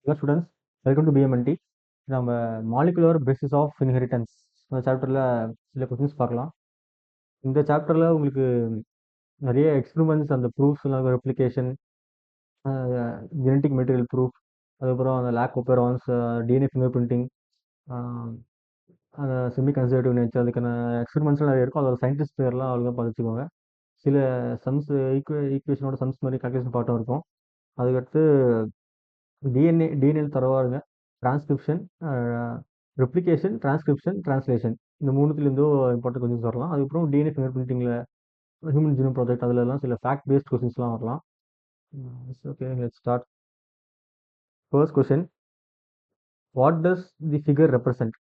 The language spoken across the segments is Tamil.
Hello students, welcome to PMNT. நம்ம மாலிகுலர் பேசிஸ் ஆஃப் இன்ஹெரிட்டன்ஸ் இந்த சாப்டரில் சில கொஸ்டின்ஸ் பார்க்கலாம். இந்த சாப்டரில் உங்களுக்கு நிறைய எக்ஸ்பெரிமெண்ட்ஸ், அந்த ப்ரூஃப்ஸ்லாம், ரெப்ளிகேஷன், ஜெனட்டிக் மெட்டீரியல் ப்ரூஃப், அதுக்கப்புறம் அந்த லேக் ஒப்பேரான்ஸ், டிஎன்ஏ ஃபிங்கர் பிரிண்டிங், அந்த செமி கன்சர்வேட்டிவ் நேச்சர், அதுக்கான எக்ஸ்பெரிமெண்ட்ஸ்லாம் நிறைய இருக்கும். அதோட சயின்டிஸ்ட் பேர்லாம் அவ்வளோதான் பார்த்துக்கோங்க. சில சம்ஸ் ஈக்குவேஷனோட சம்ஸ் மாதிரி கால்குலேஷன் பாட்டும் இருக்கும். அதுக்கடுத்து டிஎன்ஏ தரவா இருங்க. டிரான்ஸ்கிரிப்ஷன், ரெப்ளிகேஷன், டிரான்ஸ்கிரிப்ஷன், டிரான்ஸ்லேஷன், இந்த மூணுத்துலேருந்தோ இம்பார்ட்டன்ட் கொஸ்டின்ஸ் வரலாம். அதுக்கப்புறம் டிஎன்ஏ ஃபிங்கர் பிரிண்டிங்கில் ஹியூமன் ஜீனோம் ப்ராஜெக்ட் அதுலலாம் சில ஃபேக்ட் பேஸ்ட் கொஸ்டின்ஸ்லாம் வரலாம். Okay, let's start. First question, what does the figure represent?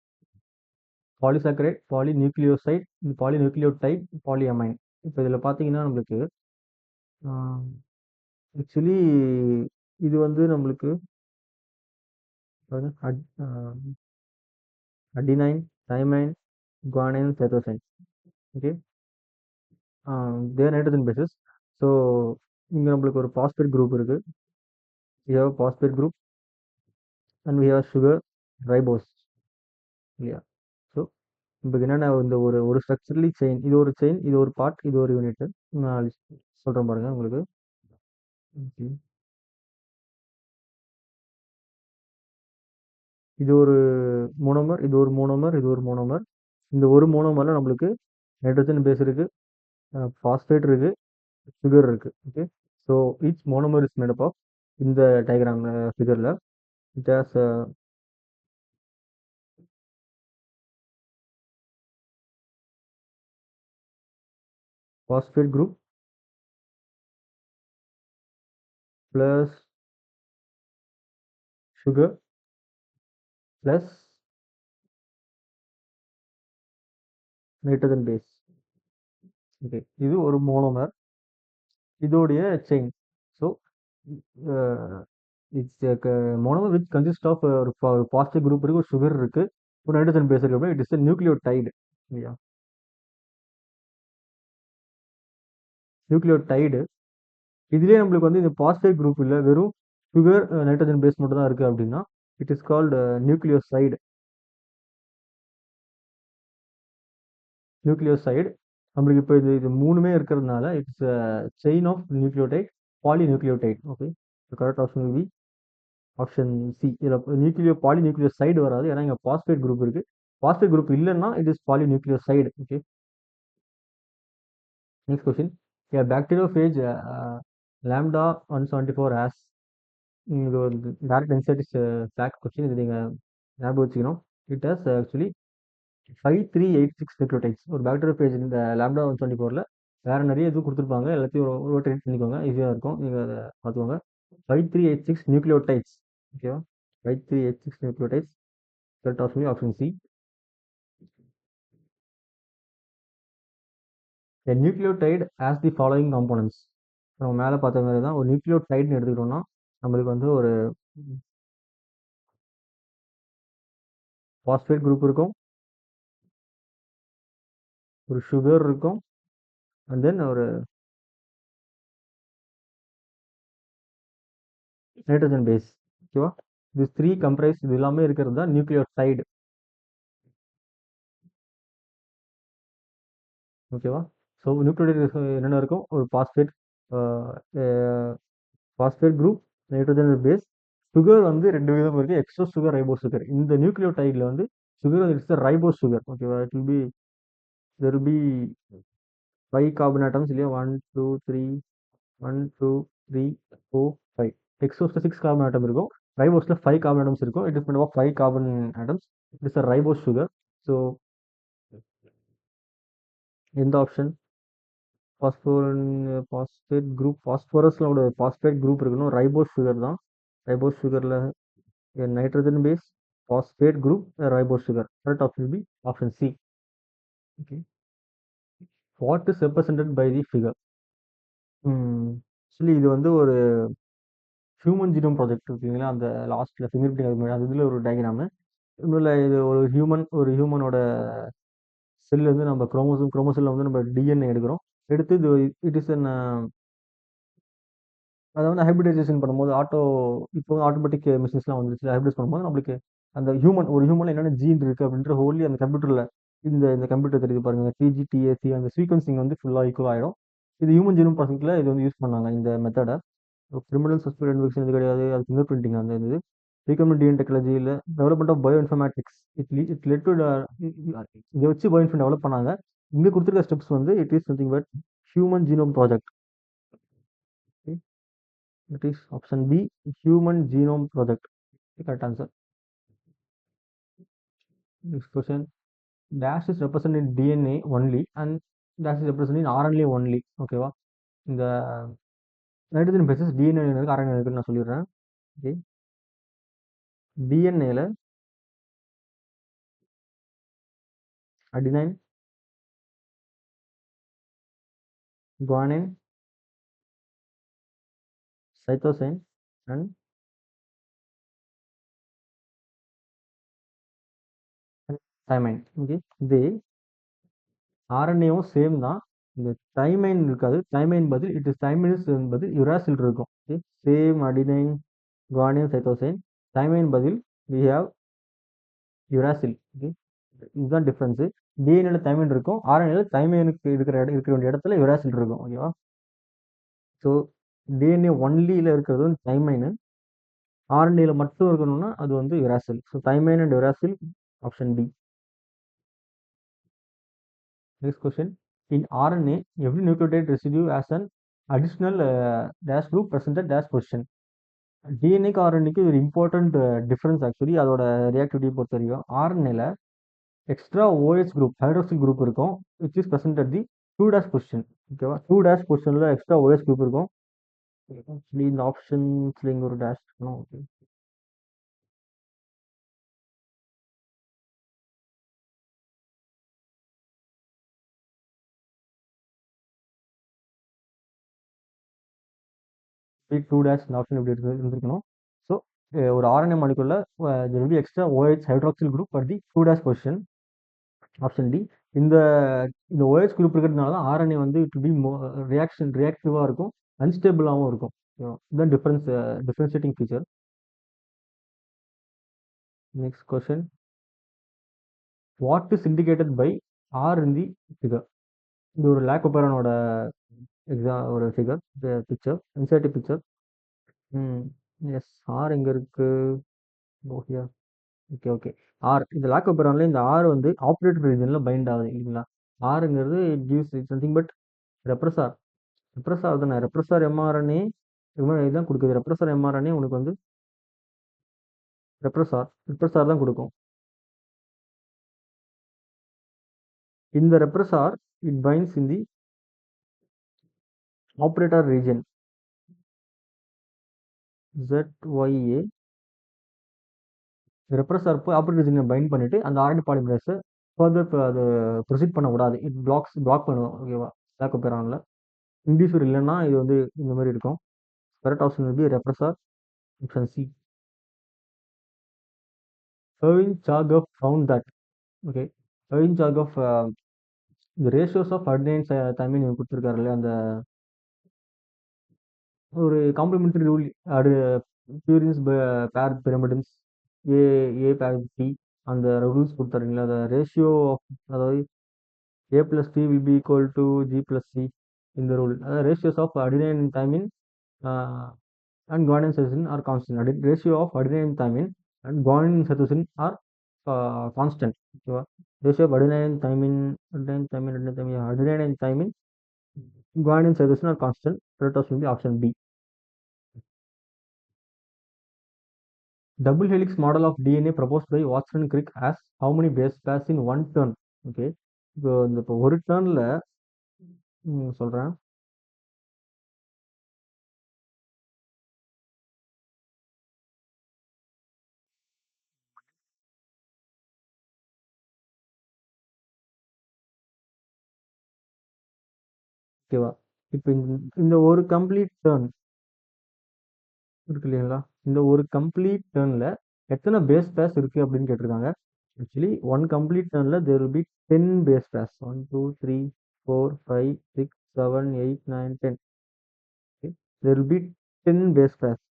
Polysaccharide, polynucleoside, polynucleotide, polyamine. இப்போ இதில் பார்த்தீங்கன்னா நம்மளுக்கு ஆக்சுவலி இது வந்து நம்மளுக்கு adenine, thymine, guanine, cytosine. Okay, their nitrogen bases. So இங்கே நம்மளுக்கு ஒரு பாஸ்பேட் குரூப் இருக்குது. we have phosphate group and we have sugar ribose இல்லையா? ஸோ இப்போ என்னென்ன இந்த ஒரு ஸ்ட்ரக்சரலி செயின், இது ஒரு செயின், இது ஒரு பார்ட், இது ஒரு யூனிட். நான் சொல்கிறேன் பாருங்க உங்களுக்கு. இது ஒரு மோனோமர், இது ஒரு மோனோமர், இது ஒரு மோனோமர். இந்த ஒரு மோனோமரில் நம்மளுக்கு நைட்ரஜன் பேஸ் இருக்குது, பாஸ்பேட் இருக்குது, சுகர் இருக்குது. Okay, so each monomer is made up of, இந்த டயக்ராம் ஃபிகரில் it has phosphate group plus sugar plus nitrogen base. Okay, இது ஒரு மோனோமர், இதோடைய chain. So it's monomer which consist of ஒரு பாசிட்டிவ் குரூப் இருக்கு, ஒரு சுகர் இருக்கு, ஒரு நைட்ரஜன் பேஸ் இருக்கு. இட் இஸ் நியூக்ளியோடைடு இல்லையா? நியூக்ளியோடைடு. இதுலேயே நம்மளுக்கு வந்து இந்த பாசிட்டிவ் குரூப் இல்லை, வெறும் சுகர் நைட்ரஜன் பேஸ் மட்டும் தான் இருக்குது அப்படின்னா it is called nucleoside. Nucleoside நம்மளுக்கு இப்போ இது மூணுமே இருக்கிறதுனால it's chain of nucleotide, polynucleotide. Okay, correct option will be option C. இதில் பாலிநியூக்ளியோசைடு வராது, ஏன்னா இங்கே பாஸ்பேட் குரூப் இருக்கு. பாஸ்பேட் குரூப் இல்லைன்னா it is polynucleoside. Okay, next question. Bacteriophage lambda 174 ஹேஸ், இது ஒரு டைரக்ட் இன்சைட் ஃபேக்ட் கொஸ்டின், இது நீங்கள் ஞாபகம் வச்சுக்கணும். It has actually 5386 nucleotides. ஒரு பாக்டீரியோஃபேஜ் இந்த lambda 174ல் வேற நிறைய இது கொடுத்துருப்பாங்க, எல்லாத்தையும் ஒரு ட்ரீட் பண்ணிக்கோங்க, ஈஸியாக இருக்கும், நீங்கள் அதை பார்த்துக்கோங்க. 5386 நியூக்ளியோடைட்ஸ். ஓகேவா? 5386 nucleotides. Correct option option C. A nucleotide has the following components. நம்ம மேலே பார்த்த மாதிரி தான் ஒரு நியூக்ளியோடைட்னு எடுத்துக்கிட்டோம்னா நம்மளுக்கு வந்து ஒரு பாஸ்பேட் குரூப் இருக்கும், ஒரு சுகர் இருக்கும், அண்ட் தென் ஒரு நைட்ரஜன் பேஸ். ஓகேவா? இது 3 கம்ப்ரைஸ், இது எல்லாமே இருக்கிறது தான் நியூக்ளியோடைடு. ஓகேவா? ஸோ நியூக்ளியோடைடு என்னென்ன இருக்கும்? ஒரு phosphate, phosphate group, nitrogen base. Sugar வந்து 2 விதம் இருக்குது, எக்ஸோ சுகர், ரைபோஸ் சுகர். இந்த நியூக்ளியோடைடில் வந்து sugar it's the ribose sugar. ஓகேவா? It will be there will be 5 carbon atoms இல்லையா? 1 2 3 1 2 3 4 5. எக்ஸோஸ்ல 6 கார்பன் ஆட்டம் இருக்கும், ரைபோஸ்ல 5 கார்பன் ஆட்டம்ஸ் இருக்கும். It is made of 5 carbon atoms. It is a ribose sugar. So எந்த ஆப்ஷன்? பாஸ்பேட் குரூப், பாஸ்பரஸ்ல ஒரு பாஸ்பேட் குரூப் இருக்கணும், ரைபோஸ் சுகர் தான். ரைபோஸ் சுகர்ல nitrogen base, phosphate group, ribose sugar. Correct option B option C. Okay, what is represented by the figure? Actually இது வந்து ஒரு ஹியூமன் ஜீனோம் ப்ராஜெக்ட் இருக்குங்களா, அந்த லாஸ்ட்ல ஃபிங்கர் பிரிண்டிங் அது இதில் ஒரு டயக்ராமு. இன்னும் இது ஒரு ஹியூமனோட செல் வந்து நம்ம குரோமோசோமில் வந்து நம்ம டிஎன்ஏ எடுக்கிறோம். எடுத்து இது இட் இஸ் அன் அதை வந்து ஹைபிரிடைசேஷன் பண்ணும்போது இப்போ ஆட்டோமேட்டிக் மிஷின்ஸ்லாம் வந்துருச்சு. ஹைபிரிடைஸ் பண்ணும்போது நம்மளுக்கு அந்த ஒரு ஹியூமன்ல என்னென்ன ஜீன் இருக்கு அப்படின்ற ஹோலி அந்த கம்ப்யூட்டர்ல இந்த கம்ப்யூட்டர் தெரியுது பாருங்க, டிஜிடிஏசி அந்த சீக்வன்சிங் வந்து ஃபுல்லாக ஈக்குவல் ஆயிடும். இது ஹியூமன் ஜீனோம் ப்ராசஸில் இது வந்து யூஸ் பண்ணாங்க இந்த மெத்தடை. கிரிமினல் சஸ்பெக்ட் இன்வெக்ஷன் இது கிடையாது, அது ஃபிங்கர் பிரிண்டிங் அந்த இது ரீகம்பெண்ட் டிஎன் டெக்னாலஜியில் development of bioinformatics it led to இதை வச்சு பயோ இன்ஃபர்ம் டெவலப் பண்ணாங்க. இங்கே கொடுத்துருக்க ஸ்டெப்ஸ் வந்து it is nothing but human genome project. That is option B, Human Genome Project. Correct answer. Next question. Dash is represented in DNA only and dash is represented in RNA only. ஓகேவா? இந்த நைட்ரஜன் பேசஸ் டிஎன்ஏ இருக்கு, RNA இருக்குன்னு நான் சொல்லிடுறேன். ஓகே, டிஎன்ஏல adenine, guanine, cytosine and thymine. Okay, இது ஆர்என்ஏவும் சேம் தான். இந்த தைமைன் இருக்காது. தைமைன் பதில் இட் இஸ் தைமின்ஸ் என்பது யுராசில் இருக்கும். Okay, same adenine, guanine, cytosine. Thymine பதில் வி ஹேவ் யுராசில். ஓகே, இதுதான் டிஃப்ரென்ஸு. டிஎன்ஏல தைமைன் இருக்கும், ஆர்என்ஏல தைமைனுக்கு இருக்கிற வேண்டிய இடத்துல யுராசில் இருக்கும். ஓகேவா? ஸோ டிஎன்ஏ ஒன்லியில் இருக்கிறது வந்து தைமைனு, ஆர்என்ஏல மட்டும் இருக்கணும்னா அது வந்து uracil. So thymine and uracil, option D. Next question. In RNA, every nucleotide residue has an additional dash group presented dash position. டிஎன்ஏக்கு ஆர்என்ஏக்கு ஒரு இம்பார்ட்டன்ட் டிஃபரன்ஸ் ஆக்சுவலி அதோட ரியாக்டிவிட்டி பொறுத்த வரைக்கும். ஆர்என்ஏல extra OH group hydroxyl group இருக்கும், which is present at the 2' position. ஓகேவா? 2' பொசிஷனில் எக்ஸ்ட்ரா ஓஹெச் குரூப் இருக்கும். ஆக்சுவலி இந்த ஆப்ஷன்ஸ்ல இங்கே ஒரு டேஷ் இருக்கணும். ஓகே, டூ டேஷ் இந்த ஆப்ஷன் இப்படி இருந்திருக்கணும். ஸோ ஒரு ஆர்என்ஏ மாலிகுல்ல extra OH hydroxyl group at the 2' position, option D. இந்த இந்த OH குரூப் இருக்கிறதுனால தான் ஆர்என்ஏ வந்து இட் பி ரியாக்டிவாக இருக்கும், அன்ஸ்டேபிளாகவும் இருக்கும். இதுதான் differentiating feature. Next question. What is indicated by R in the figure? இது ஒரு லாக்கோபெரானோட ஒரு ஃபிகர் பிக்சர், இன்சர்டிவ் பிக்சர். எஸ், ஆர் எங்கே இருக்கு? ஓகே ஓகே ஓகே, ஆர் இந்த லாக்கோபெரான்ல இந்த ஆர் வந்து ஆப்ரேட்டர் ரீஜனில் பைண்ட் ஆகுது இல்லைங்களா? ஆருங்கிறது it gives something but repressor. Repressor தானே, ரெப்ரஸார் எம்ஆர்என்ஏ இதுதான் கொடுக்குது. ரெப்ரஸார் எம்ஆர்என்ஏ உனக்கு வந்து ரெப்ரஸார் தான் கொடுக்கும். இந்த repressor it binds in the operator region ZYA. Repressor போய் ஆப்ரேட்டர் ரீஜனை பைண்ட் பண்ணிட்டு அந்த ஆர்என்ஏ பாலிமரேஸை ஃபர்தர் அது ப்ரொசீட் பண்ணக்கூடாது, இட் பிளாக் பண்ணுவோம். ஓகேவா? லாக்கோபெரானில் இண்டிவிஜுவல் இல்லைன்னா இது வந்து இந்த மாதிரி இருக்கும். கரெக்ட் ஆப்ஷன் வந்து repressor, option C. Erwin Chargaff found that. Okay, Erwin Chargaff the ratios of adenine thymine கொடுத்துருக்காரு இல்லையா, அந்த ஒரு காம்ப்ளிமெண்டரி ரூல் பியூரின்ஸ் பேர் பிரமிடன்ஸ் ஏ ஏ பேர் டி அந்த ரூல்ஸ் கொடுத்தாருங்களா, அந்த ரேஷியோ ஆஃப் அதாவது A+T will be equal to G+C இந்த ரூல். அதாவது ratios of adenine thymine and guanine cytosine are constant. Ratio of adenine thymine and guanine cytosine are constant. Okay, ratio of adenine thymine, guanine cytosine are constant. Correct option will be option B. Double helix model of DNA proposed by Watson and Crick has how many base pairs in one turn? Okay, இப்போ ஒரு டர்ன்ல சொல்றேன். ஓகேவா? இப்போ இந்த ஒரு கம்ப்ளீட் டர்ன் இருக்கு இல்லைங்களா, இந்த ஒரு கம்ப்ளீட் டர்னில் எத்தனை பேஸ் பேஸ் இருக்குது அப்படின்னு கேட்டிருக்காங்க. ஆக்சுவலி ஒன் கம்ப்ளீட் டர்னில் there will be 10 base base. 1 2 3 4 5 6 7 8 9 10. There will be 10 base pairs.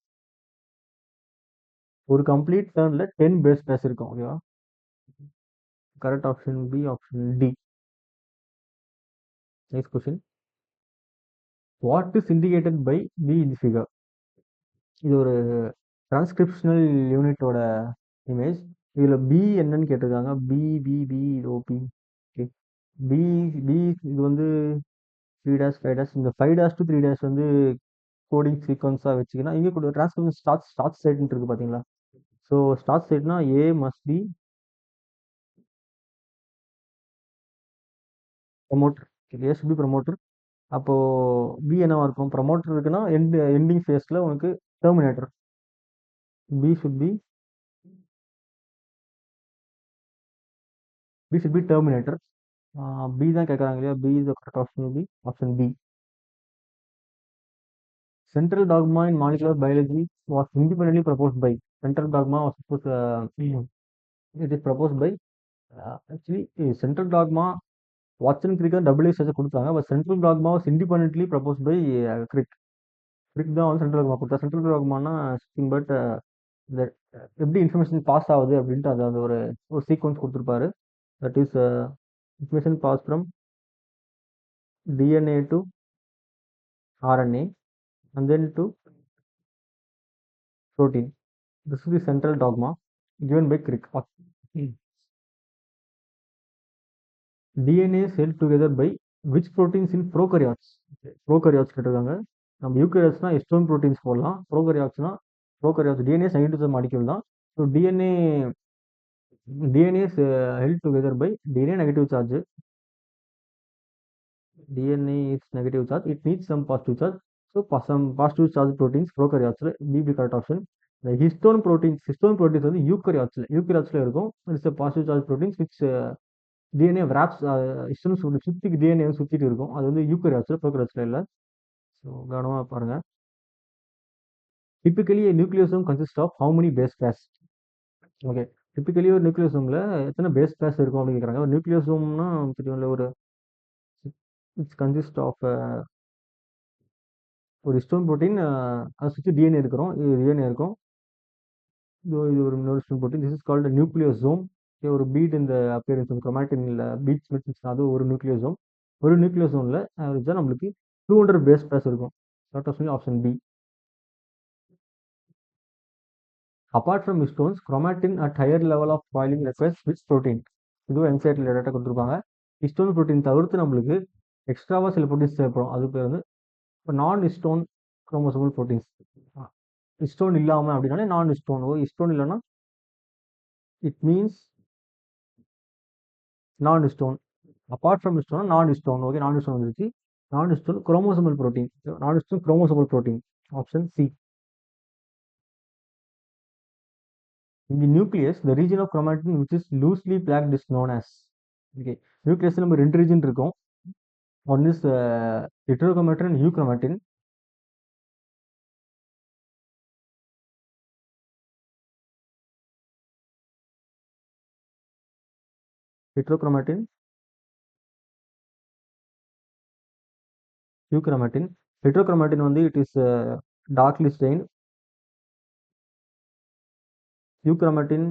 ஒரு கம்ப்ளீட் டர்ன்ல 10 பேஸ் பேர்ஸ் இருக்கும். ஓகேவா? Correct option B, option D. Next question. What is indicated by B in figure? இது ஒரு டிரான்ஸ்கிரிப்ஷனல் யூனிட்டோட இமேஜ். இதுல பி என்னன்னு கேட்டிருக்காங்க. பி பி பி ஓபி. ஓகே. பி பி இது வந்து 3 டேஷ் 5 டேஷ். இந்த 5 டேஷ் டு 3 டேஷ் வந்து கோடிங் சீக்வன்ஸா வச்சுக்கணும். இங்க கூட டிரான்ஸ்கிரிப்ஷன் ஸ்டார்ட் ஸ்டேட்னு இருக்கு பாத்தீங்களா? ஸோ ஸ்டார்ட் ஸ்டேட்னா A must be promoter. A should be promoter. அப்போ பி என்னவா இருக்கும்? ப்ரமோட்டர் இருக்குன்னா எண்டிங் ஃபேஸ்ல உனக்கு terminator. B should be B should be terminator. B தான் கேட்குறாங்க இல்லையா? B is correct option. B option B. Central dogma in molecular biology was independently proposed by. Central dogma was supposed, it is proposed by, actually central dogma Watson Crick double A கொடுத்தாங்க. But central dogma was independently propose by Crick. Crick தான் வந்து சென்ட்ரல் டாக்மா கொடுத்தா. சென்ட்ரல் டாக்மானா பட் இந்த எப்படி இன்ஃபர்மேஷன் பாஸ் ஆகுது அப்படின்ட்டு அது அந்த ஒரு ஒரு சீக்வன்ஸ் கொடுத்துருப்பாரு. That is information pass from DNA to RNA and then to protein. This is the central dogma given by Crick. DNA is held together by which proteins in prokaryotes? Prokaryotes கேட்டிருக்காங்க. நம்ம யூகரியோட்ஸ்னா எஸ்டோன் ப்ரோட்டீன்ஸ் போடலாம். ப்ரோகரியோட்ஸ் டிஎன்ஏ சைடு மாலிக்யூல் தான். So DNA is held together by DNA negative charge. DNA is negative charge. It needs some positive charge. So some positive charge proteins prokaryotes. B be correct option. The histone proteins வந்து யூகரியோட்ஸ்ல இருக்கும். It's a positive charge proteins which DNA wraps histone சுத்தி DNA சுத்திட்டு இருக்கும். அது வந்து யூகரியோட்ஸ்ல, prokaryotsல இல்ல. ஸோ கவனமா பாருங்க. Typically a nucleosome consists of how many base pairs? Okay. Typically ஒரு நியூக்ளியோசோம்ல எத்தனை பேஸ் பேர்ஸ் இருக்கும் அப்படின்னு கேட்குறாங்க. ஒரு நியூக்ளியோசோம்னா தெரியும்ல, ஒரு இட்ஸ் கன்சிஸ்ட் ஆஃப் ஒரு ஹிஸ்டோன் ப்ரோட்டீன், அதை சுற்றி டிஎன்ஏ இருக்கிறோம். இது டிஎன்ஏ இருக்கும். இது ஒரு histone protein. This is called nucleosome. ஒரு பீட் இந்த அப்பியரன்ஸ் குரோமாட்டின்ல பீட்ஸ் மெட்ரிக்ஸ், அது ஒரு நியூக்ளியோசோம். ஒரு நியூக்ளியோசோம்ல ஆவரேஜாக நம்மளுக்கு 200 பேஸ் பேர்ஸ் இருக்கும். Option B. Apart from histones, chromatin at higher level of boiling requires which protein? இதுவும் என்சைட்ல டேட்டா கொடுத்துருப்பாங்க. ஹிஸ்டோன் ப்ரோட்டீன் தவிர்த்து நம்மளுக்கு எக்ஸ்ட்ராவாக சில ப்ரோட்டீன்ஸ் தேவைப்படும். அது பேர் வந்து இப்போ நான் ஹிஸ்டோன் குரோமோசோமல் ப்ரோட்டீன்ஸ். ஹிஸ்டோன் இல்லாமல் அப்படின்னாலே நான் ஹிஸ்டோன். ஹிஸ்டோன் இல்லைன்னா இட் மீன்ஸ் நான் ஹிஸ்டோன். அப்பார்ட் ஃப்ரம் ஹிஸ்டோன் நான் ஹிஸ்டோன். ஓகே, நான் ஹிஸ்டோன் வந்துருச்சு. நான் ஹிஸ்டோன் குரோமோசோமல் ப்ரோட்டீன். நான் histone chromosomal protein. Option C. In the nucleus, the region of chromatin which is loosely packed is known as. Okay, nucleus நம்ம ரெண்டு ரீஜன் இருக்கும். One is heterochromatin and euchromatin. Heterochromatin, euchromatin. Heterochromatin வந்து it is darkly stained. Euchromatin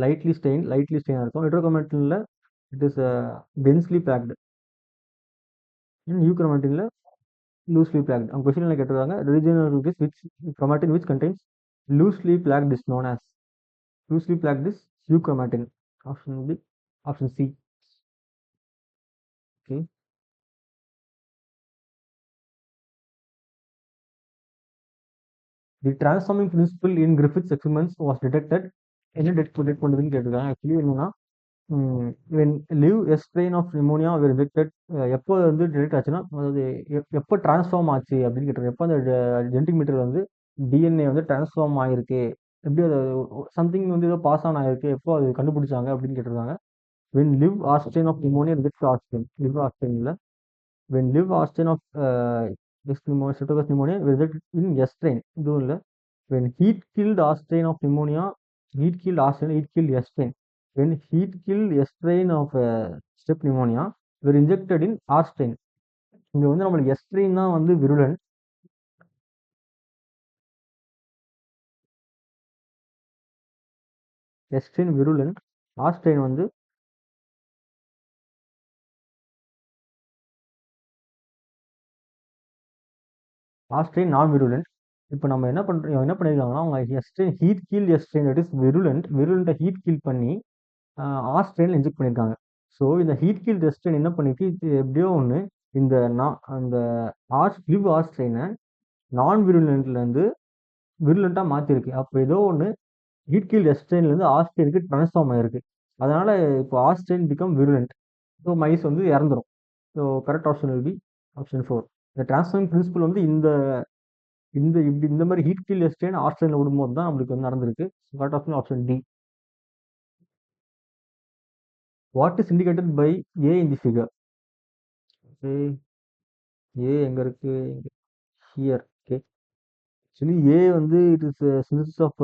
lightly stained இருக்கும். Heterochromatinல it is densely packed. euchromatinல loosely packed. அவங்க கொஸ்டின்ல கேட்டிருக்காங்க regional which chromatin which contains loosely packed is known as. Loosely packed is euchromatin. Option B, option C. Okay. The transforming principle in Griffith's experiments was detected. என்ன டிடெக்ட் பண்ணுதுன்னு கேட்டிருக்காங்க. ஆக்சுவலி என்னன்னா, when live a strain of pneumonia were injected, எப்போ வந்து டிடெக்ட் ஆச்சுன்னா, அதாவது எப்போ டிரான்ஸ்ஃபார்ம் ஆச்சு அப்படின்னு கேட்டிருக்காங்க. எப்போ அந்த ஜெனடிக் மெட்டீரியல் வந்து டிஎன்ஏ வந்து டிரான்ஸ்ஃபார்ம் ஆயிருக்கு, எப்படி அது சம்திங் வந்து ஏதோ பாஸ் ஆன் ஆயிருக்கு, எப்போ அது கண்டுபிடிச்சாங்க அப்படின்னு கேட்டிருக்காங்க. when live or strain of pneumonia rejects aspirin. Live or strain இல்ல. when live or strain of Streptococcus pneumonia rejected in S strain. இதுவும் இல்ல. when heat killed or strain of pneumonia, heat killed S strain. When heat killed S strain of strep pneumonia were injected in R strain. இங்க வந்து நம்மளுக்கு எஸ்ட்ரின் தான் வந்து விருலன். எஸ்ட்ரின் விருலன். ஆஸ்ட்ரைன் வந்து ஆஸ்ட்ரைன் நான் விருலன். இப்போ நம்ம என்ன பண்ணிருக்காங்கன்னா அவங்க S strain heat kill S strain that is virulent விருலண்ட்டை ஹீட் கீல் பண்ணி ஆஸ்ட்ரைனில் இன்ஜெக்ட் பண்ணியிருக்காங்க. ஸோ இந்த ஹீட் கீல் எஸ்ட்ரின் என்ன பண்ணிருக்கு, இது எப்படியோ ஒன்று இந்த அந்த லிவ் ஆஸ்ட்ரைனை நான் விருலண்ட்லேருந்து விருலண்ட்டாக மாற்றிருக்கு. அப்போ ஏதோ ஒன்று ஹீட் கீல் எஸ்ட்ரைன்லேருந்து ஆஸ்ட்ரைனுக்கு ட்ரான்ஸ்ஃபார்ம் ஆயிருக்கு. அதனால இப்போ R strain become virulent. So mice வந்து இறந்துரும். So correct option will be option 4. இந்த டிரான்ஸ்ஃபார்மிங் பிரின்சிபல் வந்து இந்த இந்த இப்படி இந்த மாதிரி ஹீட் கீல் எஸ்ட்ரைன் ஆஸ்ட்ரைனில் விடும்போது தான் நம்மளுக்கு வந்து நடந்திருக்கு. Correct option option D. What is indicated by A in the figure? A A எங்க இருக்கு? ஹியர். ஓகே. ஆக்சுவலி ஏ வந்து it is synthesis of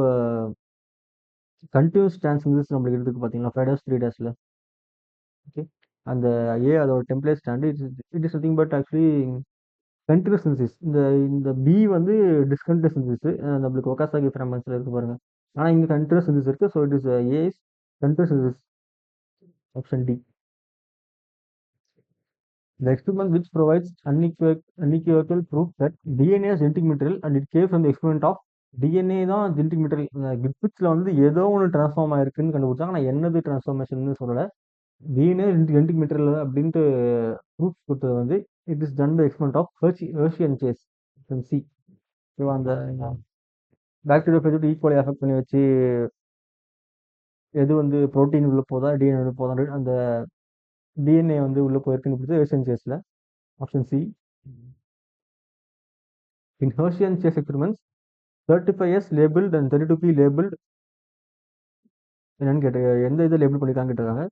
continuous transmission நம்மளுக்கு இருக்கு பார்த்தீங்களா 5 days 3 daysல. ஓகே. அந்த ஏ அதோட template strand it is nothing but actually continuous synthesis. இந்த இந்த பி வந்து டிஸ்கண்டினியூஸ் சிந்தசிஸ் நம்மளுக்கு ஒகாசாகி ஃப்ராக்மெண்ட்ஸ்ல இருக்கு பாருங்க. ஆனால் இங்கே கண்டினியூஸ் சிந்தசிஸ் இருக்கு. So it is a is continuous synthesis. Option D. The experiment which provides unequivocal proof that DNA is genetic material and it came from the experiment of DNA தான் ஜெனடிக் மெட்டீரியல். கிப்ஸில் வந்து ஏதோ ஒன்று டிரான்ஸ்ஃபார்ம் ஆயிருக்குன்னு கண்டுபிடிச்சாங்க. ஆனால் என்னது டிரான்ஸ்ஃபார்மேஷன் சொல்லலை. DNA ஜெனடிக் மெட்டீரியல் அப்படின்ட்டு ப்ரூஃப் கொடுத்தது வந்து it is done by experiment of Hershey and Chase. C. So அந்த பாக்டீரியா பேஜ் ஈக்குவலி அஃபெக்ட் பண்ணி வச்சு எது வந்து ப்ரோட்டீன் உள்ள போதா டிஎன்ஏ உள்ள போதா அந்த டிஎன்ஏ வந்து உள்ள போயிருக்குன்னு கொடுத்து ஹெர்ஷியன் சேஸில். Option C. In Hershey chase experiments, 35S labeled and 32P labeled என்னன்னு கேட்டு எந்த இதை லேபிள் பண்ணிருக்காங்க கேட்டிருக்காங்க.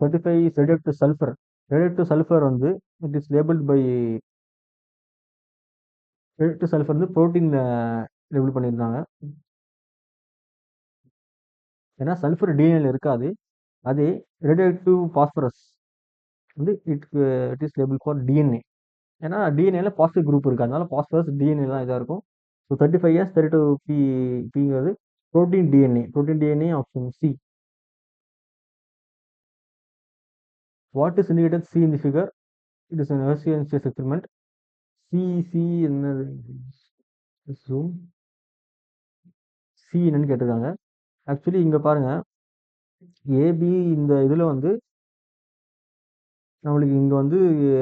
35 is radioactive sulfur. Radioactive sulfur வந்து it is labeled by radioactive sulfur வந்து புரோட்டீன் லேபிள் பண்ணியிருந்தாங்க. ஏன்னா சல்ஃபர் டிஎன்ஏல இருக்காது. அதே ரேடியோஆக்டிவ் பாஸ்பரஸ் வந்து it is label for DNA. ஏன்னா டிஎன்ஏல பாசிட்டிவ் குரூப் இருக்கு, அதனால பாஸ்பரஸ் டிஎன்ஏ தான் இதாக இருக்கும். ஸோ 35S 32Pங்கிறது protein DNA option C. What is indicated C in the figure? It is an Hershey chase experiment. C என்னது? ஜூம் சி என்னன்னு கேட்டிருக்காங்க. ஆக்சுவலி இங்க பாருங்க ஏபி இந்த இதுல வந்து நம்மளுக்கு இங்க வந்து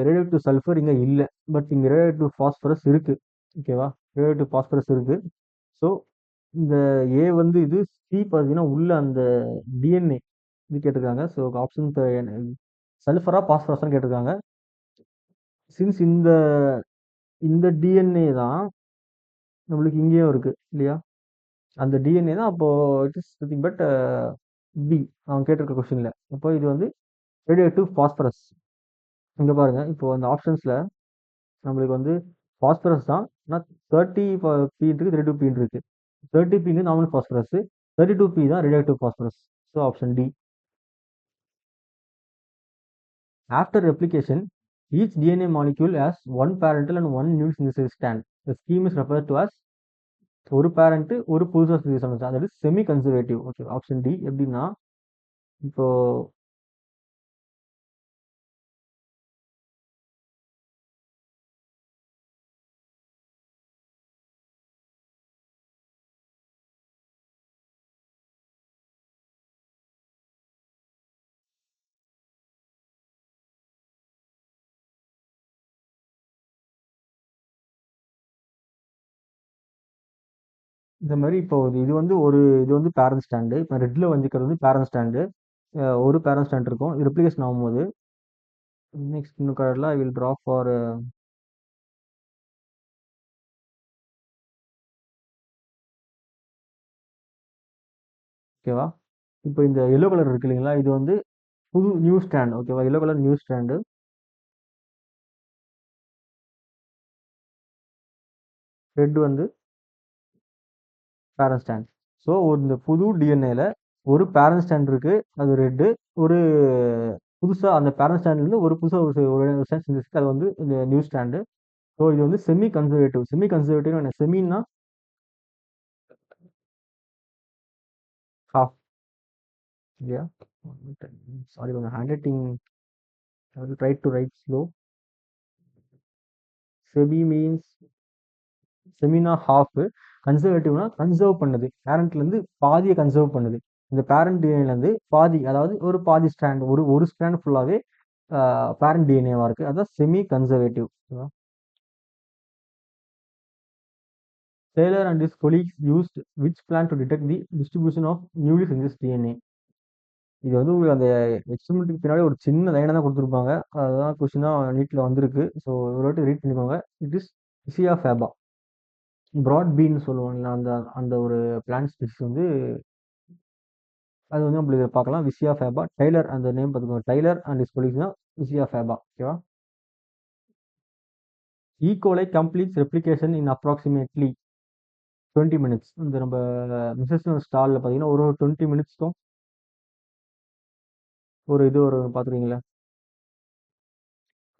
ரேடியோஆக்டிவ் சல்ஃபர் இங்க இல்லை, பட் இங்க ரேடியோஆக்டிவ் பாஸ்பரஸ் இருக்கு. ஓகேவா? ரேடியோஆக்டிவ் பாஸ்பரஸ் இருக்கு. ஸோ இந்த ஏ வந்து இது சி பார்த்தீங்கன்னா உள்ள அந்த டிஎன்ஏ இது கேட்டிருக்காங்க. ஸோ ஆப்ஷன் சல்ஃபரா பாஸ்பரஸ்ன்னு கேட்டிருக்காங்க. சின்ஸ் இந்த இந்த டிஎன்ஏ தான் நம்மளுக்கு இங்கேயும் இருக்கு இல்லையா? அந்த டிஎன்ஏ தான். அப்போ it is nothing but B அவங்க கேட்டிருக்க கொஸ்டின்ல. அப்போ இது வந்து ரேடியோஆக்டிவ் பாஸ்பரஸ். இங்க பாருங்க இப்போ அந்த ஆப்ஷன்ஸ்ல நம்மளுக்கு வந்து பாஸ்பரஸ் தான். ஆனால் 30P இருக்கு 32P இருக்கு. 30P நார்மல் பாஸ்பரஸ், 32P தான் radioactive phosphorus. So option D. After replication, each DNA molecule has one parental and one new synthesis strand. The scheme is referred to as ஒரு பேரண்ட் ஒரு புதுசாக synthesis ஆனது. அதாவது semi conservative. Okay. Option D. எப்படின்னா இப்போ இந்த மாதிரி இப்போ இது வந்து இது வந்து பேரண்ட் ஸ்டாண்டு. இப்போ ரெட்ல வந்துக்கிறது வந்து பேரண்ட் ஸ்டாண்டு. ஒரு பேரண்ட் ஸ்டாண்ட் இருக்கும். இது ரெப்ளிகேஷன் ஆகும்போது நெக்ஸ்ட் இன்னும் கார்டில் ஐ வில் ட்ரா ஃபார் ஓகேவா? இப்போ இந்த எல்லோ கலர் இருக்கு இல்லைங்களா, இது வந்து புது நியூ ஸ்டாண்ட். ஓகேவா? Yellow colour new stand. Red வந்து பேரண்ட் ஸ்டாண்ட். ஸோ இந்த புது டிஎன்ஏல ஒரு பேரண்ட் ஸ்டாண்ட் இருக்கு, அது ரெட்டு. ஒரு புதுசா அந்த பேரண்ட் ஸ்டாண்ட்லேருந்து ஒரு புதுசா ஒரு ஸ்டாண்ட் சிந்தசிஸ் அது வந்து இந்த நியூ ஸ்டாண்டு. ஸோ இது வந்து செமி கன்சர்வேட்டிவ். செமி கன்சர்வேட்டிவ் என்ன செமின்னா ஹாஃப் இல்லையா? சாரி உங்க handwriting I will try to write slow. Semi means செமினா ஹாஃப். கன்சர்வேட்டிவ்னா கன்சர்வ் பண்ணுது. பேரண்ட்லேருந்து பாதியை கன்சர்வ் பண்ணுது. இந்த பேரண்ட் டிஎன்ஏலேருந்து பாதி, அதாவது ஒரு பாதி ஸ்ட்ராண்ட், ஒரு ஒரு ஸ்ட்ராண்ட் ஃபுல்லாகவே பேரண்ட் டிஎன்ஏவா இருக்கு. அதான் semi conservative. Taylor and his colleagues used which plan to detect the distribution of newly synthesized DNA? இது வந்து உங்களுக்கு அந்த எக்ஸ்பெரிமெண்ட்டுக்கு பின்னாடி ஒரு சின்ன லைனை தான் கொடுத்துருப்பாங்க. அதுதான் கொஸ்டினாக நீட்டில் வந்திருக்கு. ஸோ ஒரு வாட்டி ரீட் பண்ணிக்கோங்க. It is Vicia faba. Broad பீன்னு சொல்லுவாங்கல்ல, அந்த அந்த ஒரு பிளான்ட் ஸ்பீசிஸ் வந்து அது வந்து நம்மளுக்கு பார்க்கலாம். விசியா ஃபேபா. டைலர் அந்த நேம் பார்த்துக்கோங்க. டைலர் அண்ட் இஸ் கொலீக்ஸ் தான் விசியா ஃபேபா. ஓகேவா? ஈகோலை கம்ப்ளீட்ஸ் ரெப்ளிகேஷன் இன் அப்ராக்சிமேட்லி 20 மினிட்ஸ். இந்த நம்ம மிசஸ் ஸ்டாலில் பார்த்தீங்கன்னா ஒரு 20 மினிட்ஸ்க்கும் ஒரு இது ஒரு பார்த்துருக்கீங்களா?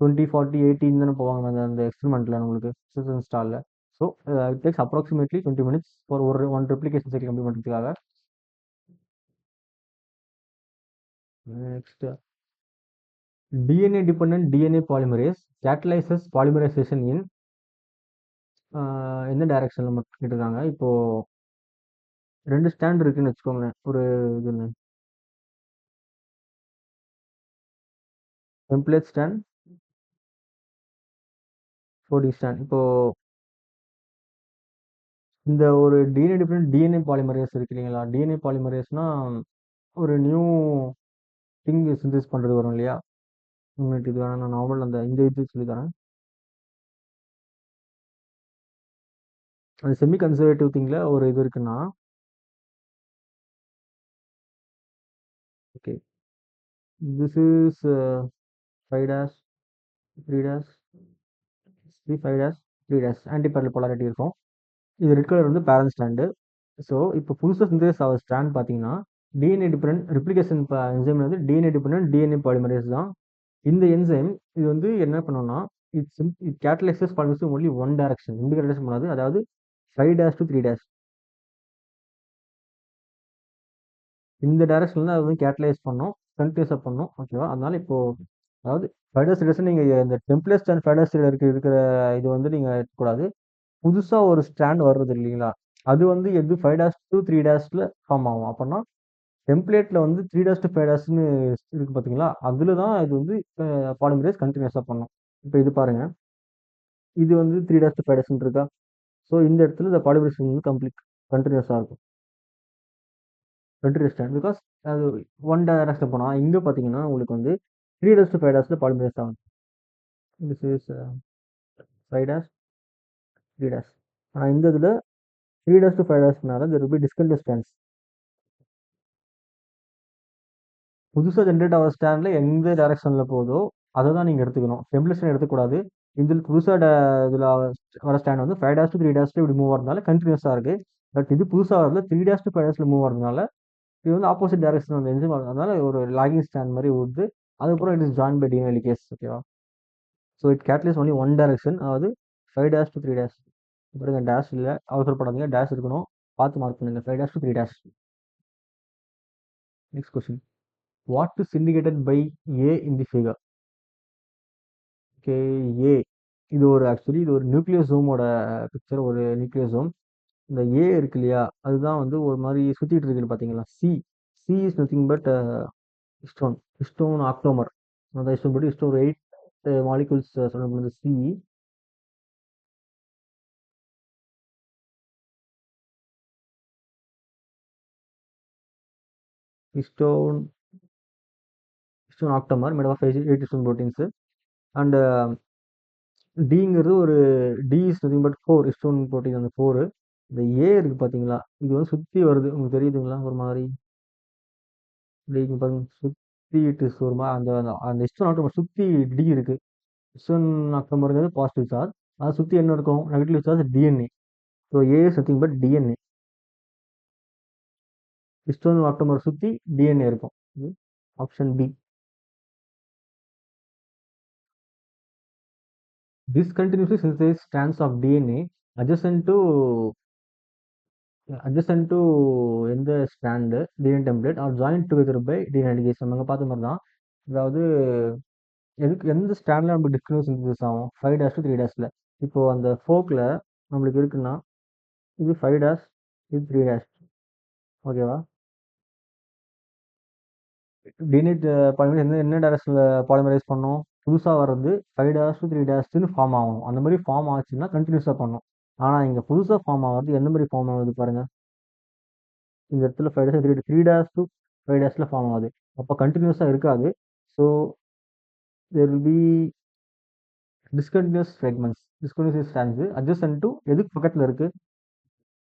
20, 40, 80 தானே போவாங்க அந்த அந்த எக்ஸ்பெரிமெண்ட்டில் உங்களுக்கு மிசஸ் ஸ்டாலில். So it takes approximately 20 minutes for one replication cycle complete பண்ணுறதுக்காக. Next, DNA dependent DNA polymerase catalyses polymerisation in எந்த டைரக்ஷனில் மட்டும் கேட்டிருக்காங்க. இப்போ ரெண்டு ஸ்டாண்ட் இருக்குன்னு வச்சுக்கோங்களேன். ஒரு இது டெம்ப்ளேட் ஸ்டாண்ட், ஃபோல்டிங் ஸ்டாண்ட். இப்போ இந்த ஒரு டிஎன்ஏ டிபெண்டன்ட் டிஎன்ஏ பாலிமரேஸ் இருக்கு இல்லைங்களா? டிஎன்ஏ பாலிமரேஸ்னா ஒரு நியூ திங் சிந்தசிஸ் பண்ணுறது வரும் இல்லையா? உங்களுக்கு இது வேணா நான் நார்மல் அந்த இந்த இது சொல்லி தரேன். அந்த செமி கன்சர்வேட்டிவ் திங்கில் ஒரு இது இருக்குன்னா, okay, this is 5 dash 3 dash 5 dash 3 dash antiparallel polarity இருக்கும். இது ரெட் கலர் வந்து பேரண்ட் ஸ்டாண்டு. ஸோ இப்போ புதுசாக சிந்தசிஸ் ஆகிற ஸ்டாண்ட் பார்த்தீங்கன்னா டிஎன்ஏ டிபெண்டன்ட் ரிப்ளிகேஷன் என்சைம் வந்து டிஎன்ஏ டிபெண்டன்ட் டிஎன்ஏ பாலிமரேஸ் தான். இந்த என்சைம் இது வந்து என்ன பண்ணுன்னா it catalyses polymerase only one direction, ரெண்டு டைரக்ஷன் பண்ணாது. அதாவது 5 டேஷ் டு 3 டேஷ் இந்த டைரக்ஷன்ல அது வந்து கேட்டலைஸ் பண்ணோம், கண்டினியூஸாக பண்ணோம். ஓகேவா? அதனால இப்போ அதாவது ஃபைடர்ஸ் ரிடேஷன் நீங்கள் இந்த டெம்ப்ளேட் அண்ட் ஃபைடர்ஸ் இருக்கிற இது வந்து நீங்கள் எடுக்கக்கூடாது. புதுசாக ஒரு ஸ்டாண்ட் வர்றது இல்லைங்களா? அது வந்து எது 5 டேஷ் டு 3 டேஷில் ஃபார்ம் ஆகும். அப்படின்னா டெம்ப்ளேட்டில் வந்து 3 டேஷ் டு 5 டேஷ்னு இருக்கு பார்த்தீங்களா? அதில் தான் இது வந்து பாலிமரேஸ் கண்டினியூஸாக பண்ணும். இப்போ இது பாருங்க, இது வந்து 3 டேஷ் டு 5 டேஷ்னு இருக்கா? ஸோ இந்த இடத்துல இந்த பாலிமரேஸ் வந்து கம்ப்ளீட் கண்டினியூஸாக இருக்கும். கண்டினியூஸ் ஸ்டாண்ட் பிகாஸ் அது ஒன் டைரக்ஷன் போனால் இங்கே பார்த்தீங்கன்னா உங்களுக்கு வந்து 3 டேஷ் டு 5 டேஷில் பாலிமரேஸ் ஆகும். This is 5 dash 3 dash. ஆனால் இந்த இதில் 3 டேஷ் டு 5 டேஷ்னால there will be discontinuous strands. புதுசாக ஜென்ரேட் ஆகிற ஸ்டாண்டில் எந்த டைரக்ஷனில் போதோ அதை தான் நீங்கள் எடுத்துக்கணும். டெம்ப்ளேட் எடுத்துக்கூடாது. இதில் புதுசாக இதில் வர ஸ்டாண்ட் வந்து 5 டேஷ் டு 3 டேஷில் இப்படி மூவ் ஆகிறதுனால கண்டினியூஸாக இருக்குது. பட் இது புதுசாக வரல 3 டேஷ் டு 5 டேஷில் மூவ் ஆகிறதுனால இது வந்து ஆப்போசிட் டைரக்ஷன் வந்து என்ஜிம், அதனால ஒரு லாகிங் ஸ்டாண்ட் மாதிரி வருது. அதுக்கப்புறம் it is join by DNA கேஸ். ஓகேவா? So it catalyse only one direction, அதாவது 5 டேஷ் டு 3 டேஷ். பாருங்க, டேஷ் இல்லை, அவசரப்படாதீங்க, டேஷ் இருக்கணும், பார்த்து மார்க் பண்ணுங்க. 5 dash to 3 dash. Next question, what is indicated by A in the figure? Okay, A இது ஒரு ஆக்சுவலி இது ஒரு நியூக்ளியோசோமோட பிக்சர், ஒரு நியூக்ளியோசோம். இந்த ஏ இருக்கு இல்லையா, அதுதான் வந்து ஒரு மாதிரி சுற்றிட்டு இருக்குன்னு பார்த்தீங்களா? C, C is nothing but histone, histone octamer. அந்த ஹிஸ்டோன் படி ஹிஸ்டோன் ஒரு 8 மாலிகூல்ஸ் சொல்லப்படுது. C, histone histone octamer made of 8 histone proteins. And டிங்கிறது ஒரு D is nothing but 4 histone protein, அந்த 4. இந்த ஏ இருக்கு பார்த்தீங்களா, இது வந்து சுற்றி வருது, உங்களுக்கு தெரியுதுங்களா? ஒரு மாதிரி இங்க பாருங்க, சுற்றி இட் இஸ் ஒரு மாதிரி அந்த அந்த ஹிஸ்டோன் ஆக்டோமர் சுற்றி டி இருக்கு. ஹிஸ்டோன் ஆக்டோமருங்கிறது பாசிட்டிவ் சார்ஜ், அதை சுற்றி என்ன இருக்கும்? Negative charge DNA. So A is nothing but DNA. Histone octamer சுற்றி டிஎன்ஏ இருக்கும். Option B. This continuously synthesized strands of DNA adjacent to adjacent to எந்த strand DNA template are joined together by DNA ligase. நம்ம அங்க பார்த்த மாதிரி தான். அதாவது எந்த ஸ்ட்ராண்ட்ல நமக்கு டிஸ்கன்டினியூஸ் சிந்தசிஸ் ஆகும் 5 டேஷ் டு 3 டேஷ்ல. இப்போ அந்த ஃபோக்ல நம்மளுக்கு இருக்குன்னா இது 5 டேஷ் இது 3 டேஷ். ஓகேவா? டினேட் பாலிமர் என்ன என்ன டைரக்ஷன்ல பாலிமரைஸ் பண்ணும்? புதுசா வர்றது 5 டேஷ் டு 3 டேஷ்ன்னு ஃபார்ம் ஆகணும். அந்த மாதிரி ஃபார்ம் ஆச்சுன்னா கண்டினியூஸா பண்ணும். ஆனா இங்க புதுசா ஃபார்ம் ஆகுறது எந்த மாதிரி ஃபார்ம் ஆகுது பாருங்க. இந்த இடத்துல 5 டேஷ் 3 டேஷ் டு 5 டேஷ்ல ஃபார்ம் ஆகுது. அப்போ கண்டினியூஸா இருக்காது. So there will be discontinuous fragments discontinuous strands adjacent to எதுக்கு பக்கத்துல இருக்கு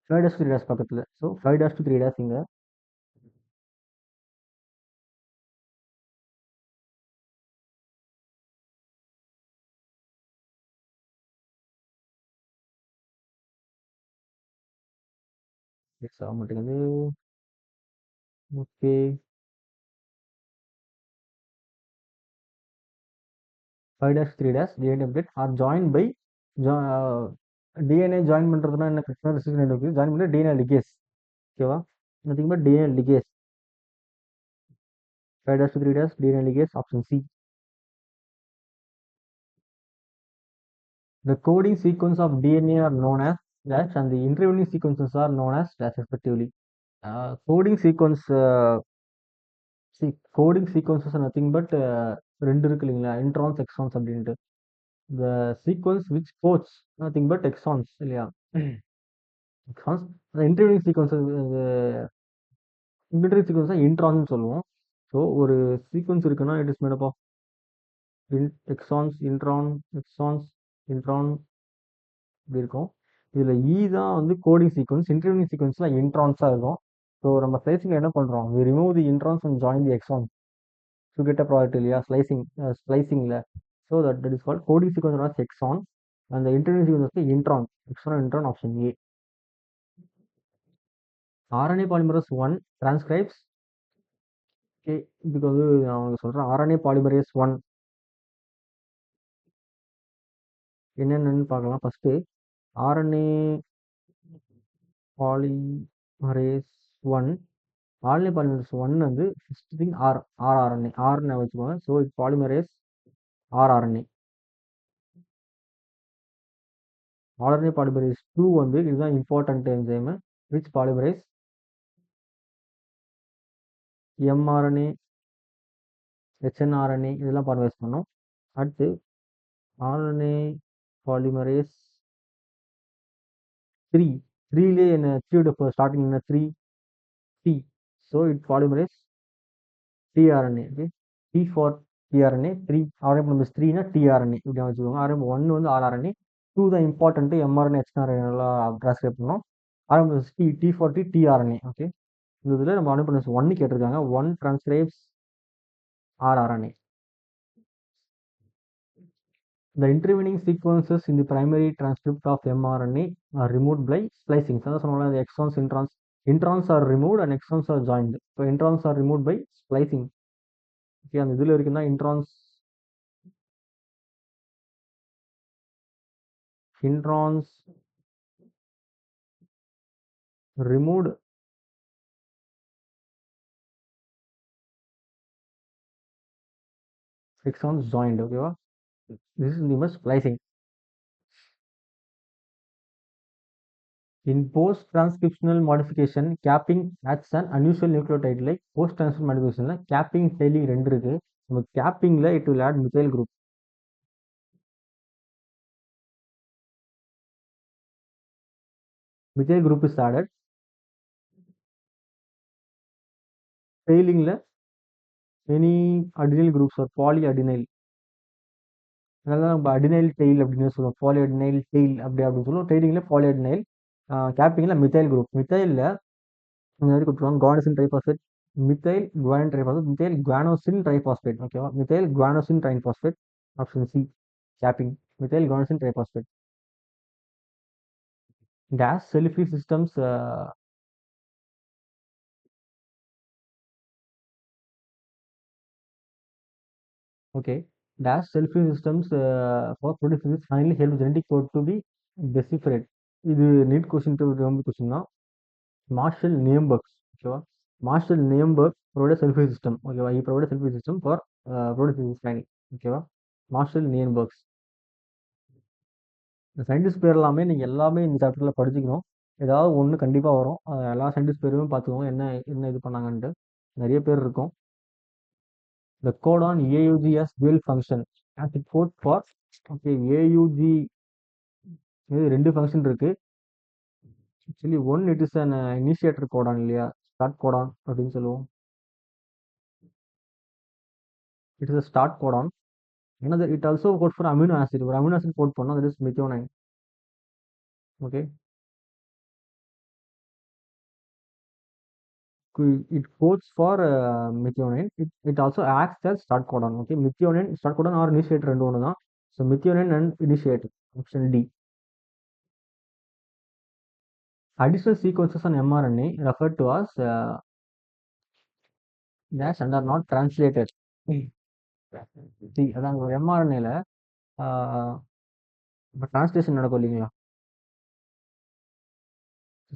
5 டேஷ் 3 டேஷ் பக்கத்துல. ஸோ 5 டேஷ் டு 3 டேஷ் இங்க எக்ஸ் ஆக மாட்டேங்குது. Okay 5 dash 3 dash DNA template are joined by DNA join பண்றதுன்னா என்ன கிருஷ்ணா ரெசிஸ்டன் இருக்கு ஜாயின் பண்ணி DNA ligase. ஓகேவா? Nothing but DNA ligase. 5 dash to 3 dash DNA ligase option C. The coding sequence of DNA are known as dash and the intervening sequences are known as dash respectively. Coding sequence see coding sequences are nothing but ரெண்டு இருக்கு இல்லைங்களா இன்ட்ரான்ஸ் எக்ஸான்ஸ் அப்படின்ட்டு the sequence which codes nothing but exons இல்லையா exons the intervening sequences internal sequence தான் இன்ட்ரான்னு சொல்லுவோம். ஸோ ஒரு சீக்வன்ஸ் இருக்குன்னா it is made up of exons intron இப்படி இருக்கும். இதில் தான் வந்து கோடிங் சீக்வன்ஸ் இன்டர்வியூனிங் சீக்வன்ஸ்லாம் இன்ட்ரான்ஸாக இருக்கும். ஸோ நம்ம ஸ்லைசிங் என்ன பண்ணுறோம் we remove the introns and join the exons to get a product இல்லையா ஸ்லைசிங்கில். So that is called coding sequence of exon அந்த intervening sequence intron intron option A. RNA polymerase 1 transcribes okay இதுக்கு வந்து நான் உங்களுக்கு சொல்கிறேன் RNA polymerase 1 என்னென்னு பார்க்கலாம். First RNA polymerase 1 RNA polymerase 1 வந்து ஃபஸ்ட் திங் rRNA RNA வச்சுக்கோங்க. ஸோ இது polymerase rRNA. RNA polymerase 2 வந்து இதுதான் important enzyme which polymerase mRNA hnRNA இதெல்லாம் பாலிமரைஸ் பண்ணோம். அடுத்து RNA polymerase 3 3லே என்ன 3 ஸ்டார்டிங் என்ன 3 T. So it polymerase tRNA. Okay. T for tRNA 3 RNA polymerase 3 னா tRNA இப்படி வச்சுக்கோங்க. RNA 1 வந்து rRNA 2 தான் இம்பார்ட்டன்ட் mRNA hnRNA எல்லாம் டிரான்ஸ்கிரைப் பண்ணோம். RNA T for tRNA. Okay இதில் நம்ம RNA polymerase 1 கேட்டிருக்காங்க 1 transcribes rRNA. The intervening sequences in the primary transcript of mRNA are removed by splicing. So the introns are removed and exons are joined. So introns are removed by splicing. Okay, and இதில் இருக்குன்னா introns removed exons joined. Okay, this is the splicing. In post-transcriptional modification, capping acts an unusual nucleotide like post-transcriptional modification. Capping tailing ரெண்டு இருக்கு. நம்ம cappingல it will add methyl group. Methyl group is added. Tailingல any adenyl groups or polyadenyl. அதனால நம்ம அடினைல் டெயில் அப்படின்னு சொல்லுவோம் பாலியடினைல் டெயில் அப்படின்னு சொல்லுவோம். டெய்லிங்ல பாலியடினைல் கேப்பிங்ல மித்தைல் குரூப் மித்தைலில் இந்த மாதிரி கொடுத்துருவாங்க guanosine triphosphate methyl guanine triphosphate methyl guanosine triphosphate. ஓகேவா methyl guanosine triphosphate option C capping methyl guanosine triphosphate. Dash cell free systems okay dash cell free systems for producing finally help genetic code to be deciphered. இது நீட் கொஸ்டின் ரொம்ப கொஸ்டின் தான். மார்ஷல் நியம்பர்க், ஓகேவா? Marshall Nirenberg provide cell free system, ஓகேவா? E provide cell free system for producing final, ஓகேவா? Marshall Nirenberg's. இந்த சயின்டிஸ்ட் பேர் எல்லாமே நீங்கள் எல்லாமே இந்த சாப்டரில் படிச்சுக்கணும். ஏதாவது ஒன்று கண்டிப்பாக வரும். எல்லா சயின்டிஸ்ட் பேருமே பார்த்துக்கோங்க, என்ன என்ன இது பண்ணாங்கன்ட்டு. நிறைய பேர் இருக்கும். The codon AUG has dual function as it codes for, okay, AUG இது ரெண்டு ஃபங்க்ஷன் இருக்கு. Actually one it is an initiator Godan இல்லையா, ஸ்டார்ட் கோடான் அப்படின்னு சொல்லுவோம். It is a start Godan. another it also code for amino acid. ஒரு அமினோ ஆசிட் கோட் பண்ணோம், that is methionine. Okay, it codes for methionine. It also acts as start codon. Okay, methionine start codon or initiator ரெண்டு ஒன்று தான். So methionine and initiator, option D. Additional sequences on mRNA referred to as dash and are not translated. See, அதான் ஒரு mRNAல இப்போ டிரான்ஸ்லேஷன் நடக்கும் இல்லைங்களா,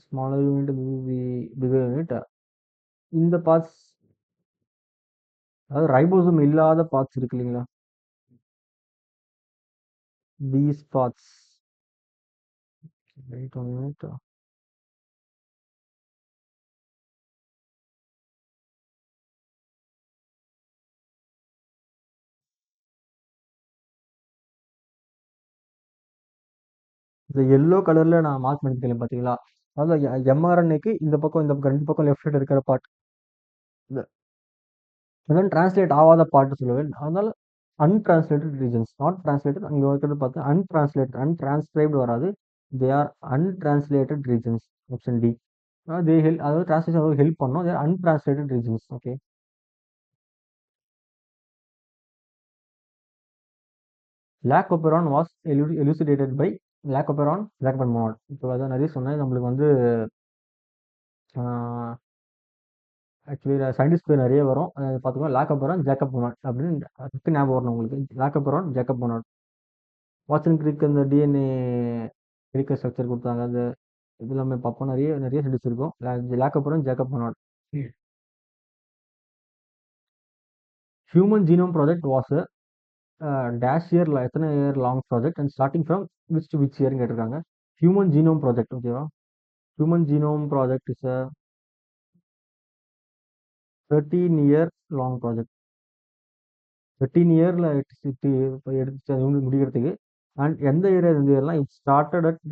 ஸ்மாலர் யூனிட் பிகர் யூனிட், இந்த பார்ட்ஸ், அதாவது ரைபோசோம் இல்லாத பார்ட்ஸ் இருக்கு இல்லைங்களா, these parts, wait a minute. இந்த எல்லோ கலர்ல நான் மார்க் பண்ணிருக்கேன் பாத்தீங்களா, அதாவது எம்ஆர்என்ஏக்கு இந்த பக்கம் ரெண்டு பக்கம் லெஃப்ட் சைடு இருக்கிற பார்ட், அதான் டிரான்ஸ்லேட் ஆகாத பார்ட் சொல்லுவேன். அதனால அன்டிரான்ஸ்லேட்டட் ரீஜன்ஸ், நாட் டிரான்ஸ்லேட்டட். அங்கே இருக்கிறது பார்த்து அன்டிரான்ஸ்லேட்டட், அன்டிரான்ஸ்கிரைப்டு வராது. They are untranslated regions, option D. They help, அதாவது டிரான்ஸ்லேஷன் ஹெல்ப் பண்ணோம். They are untranslated regions. Okay, lac operon was elucidated by lac operon Jacob Monod. இப்போ அதான் நிறைய சொன்னேன் நம்மளுக்கு வந்து ஆக்சுவலி சயின்டிஸ்ட் பேர் நிறைய வரும், பார்த்துக்கோங்க. லாக்கோபெரான் ஜேக்கப் மோனாட் அப்படின்னு ஞாபகம் வரணும் உங்களுக்கு. லாக்கோபெரான் ஜேக்கப் மோனாட். வாட்சன் கிரிக் அந்த டிஎன்ஏ கிரிக்க ஸ்ட்ரக்சர் கொடுத்தாங்க, அந்த இது எல்லாமே பார்ப்போம். நிறைய நிறைய சயின்டிஸ்ட் இருக்கும். Lac operon Jacob Monod. Human genome project was dash year, எத்தனை year long project and starting from which to which இயர்னு கேட்டிருக்காங்க. ஹியூமன் ஜீனோம் ப்ராஜெக்ட், ஓகேவா? Human genome project is a 13-year long project. 13 இயரில் எடுத்து முடிக்கிறதுக்கு. அண்ட் எந்த இயர் இந்த இயர்லாம் it started at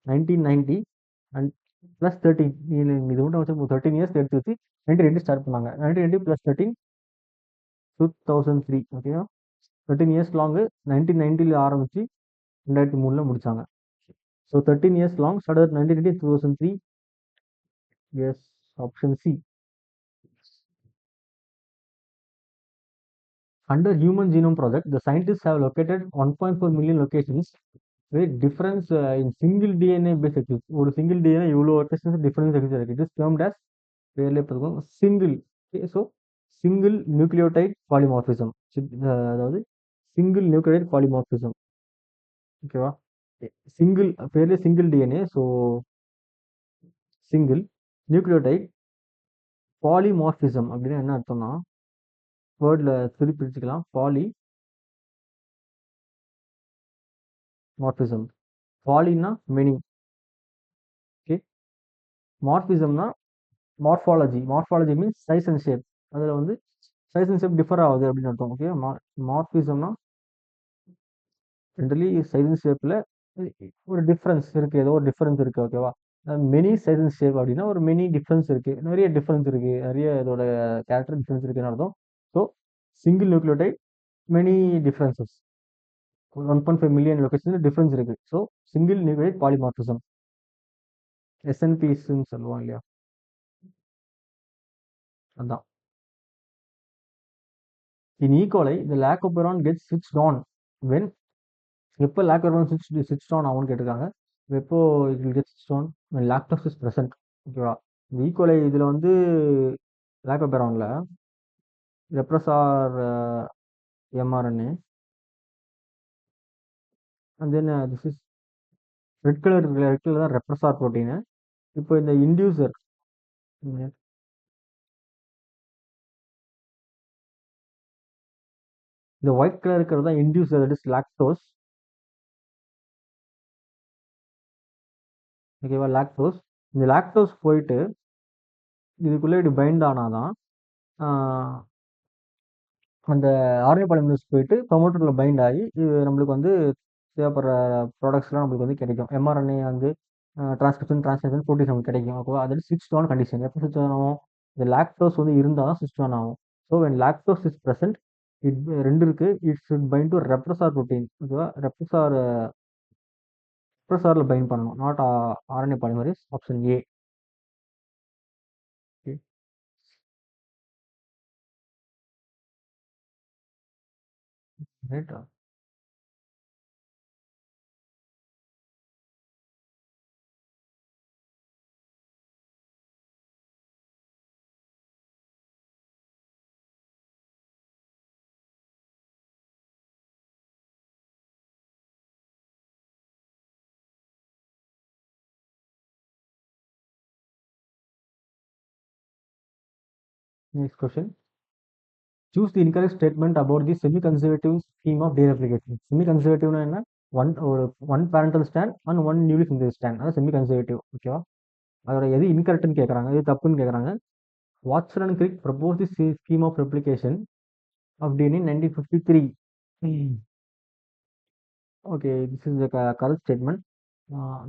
1990 and plus 13. இது மட்டும் வச்சு 13 இயர்ஸ் எடுத்து வச்சு 1990 ஸ்டார்ட் பண்ணாங்க. 1990 ப்ளஸ் 13 2003, ஓகேவா? 13 இயர்ஸ் லாங்கு. 1990 ஆரம்பிச்சு 2003 முடிச்சாங்க. So 13 years long, started 1990 2003. Yes, option C. Under Human Genome Project, the scientists have located 1.4 million locations with difference in single DNA based exits. ஒரு single DNA இவ்வளோ locations difference exits இருக்கு. It is termed as பேர்லேயே பார்த்துக்கோங்க single. Okay, so single nucleotide polymorphism. அதாவது single nucleotide polymorphism, ஓகேவா? சிங்கிள் பேர்லேயே single DNA, so single nucleotide polymorphism அப்படின்னா என்ன அர்த்தம்னா, வேர்டில் திருப்பி பிரிச்சுக்கலாம். மார்பிசம். பாலினா மெனி, ஓகே. மார்பிசம்னா morphology. Morphology means size and shape. அதில் வந்து சைஸ் அண்ட் ஷேப் டிஃபர் ஆகுது அப்படின்னு அர்த்தம். ஓகே, மார்பிசம்னா ஜென்ரலி சைஸ் அண்ட் ஷேப்பில் ஒரு டிஃப்ரென்ஸ் இருக்குது, ஏதோ ஒரு டிஃப்ரென்ஸ் இருக்குது, ஓகேவா? மெனி சைஸ் அண்ட் ஷேப் அப்படின்னா ஒரு மெனி டிஃப்ரென்ஸ் இருக்குது, நிறைய டிஃப்ரென்ஸ் இருக்குது, நிறைய இதோட கேரக்டர் டிஃப்ரென்ஸ் இருக்குன்னு அர்த்தம். So single nucleotide many differences, 1.5 million லொகேஷன்ல டிஃபரன்ஸ் இருக்கு. ஸோ சிங்கிள் நியூக்ளியோடைட் பாலிமார்பிசம், எஸ்என்பிஸ்ன்னு சொல்லுவோம் இல்லையா, அதான். In E coli the lac operon gets switched on when, எப்போ லாக்கோபெரான் ஸ்விட்ச் ஆன் ஆகும்னு கேட்டிருக்காங்க. எப்போ it will get switched on when lactose is present, ஓகேவா? இந்த ஈகோலை இதில் வந்து லாக்கோபெரானில் repressor mRNA. And then this is red colour தான் ரெப்ரஸார் ப்ரோட்டீனு. இப்போ இந்த இன்டியூசர், இந்த ஒயிட் கலர் இருக்கிறது தான் இன்டியூசர், தட் இஸ் லாக்டோஸ். ஓகேவா, லாக்டோஸ். இந்த லாக்டோஸ் போயிட்டு இதுக்குள்ளே இப்படி பைண்ட் ஆனாதான் அந்த ஆர்ஏ பாலிமரேஸ் போயிட்டு ப்ரொமோட்டரில் பைண்ட் ஆகி இது நம்மளுக்கு வந்து தேவைப்படுற ப்ராடக்ட்ஸ்லாம் நம்மளுக்கு வந்து கிடைக்கும். எம்ஆர்என்ஏ வந்து டிரான்ஸ்லேஷன் ப்ரோட்டீன் நமக்கு கிடைக்கும். ஓகேவா, அது ஸ்விட்ச் ஆன் கண்டிஷன். எப்போ ஸ்விட்ச் ஆன் ஆகும்? இந்த லாக்டோஸ் வந்து இருந்தால் தான் ஸ்விட்ச் ஆன் ஆகும். So when lactose is present, ரெண்டு இருக்கு, it's find to repressor protein. ஓகேவா, ரெப்ரஸாரில் பைண்ட் பண்ணணும், not RNA polymerase. Option A. Right. Next question. Choose the incorrect statement about the semi-conservative scheme of DNA replication. Semi-conservative என்ன? One parental strand and one newly synthesis strand, அதான் செமி கன்சர்வேட்டிவ். ஓகேவா, அதோட எது இன்கரெக்ட்னு கேட்குறாங்க, எது தப்புன்னு கேட்குறாங்க. Watson and Crick propose the scheme of replication of DNA in 1953. Okay, this is the correct statement.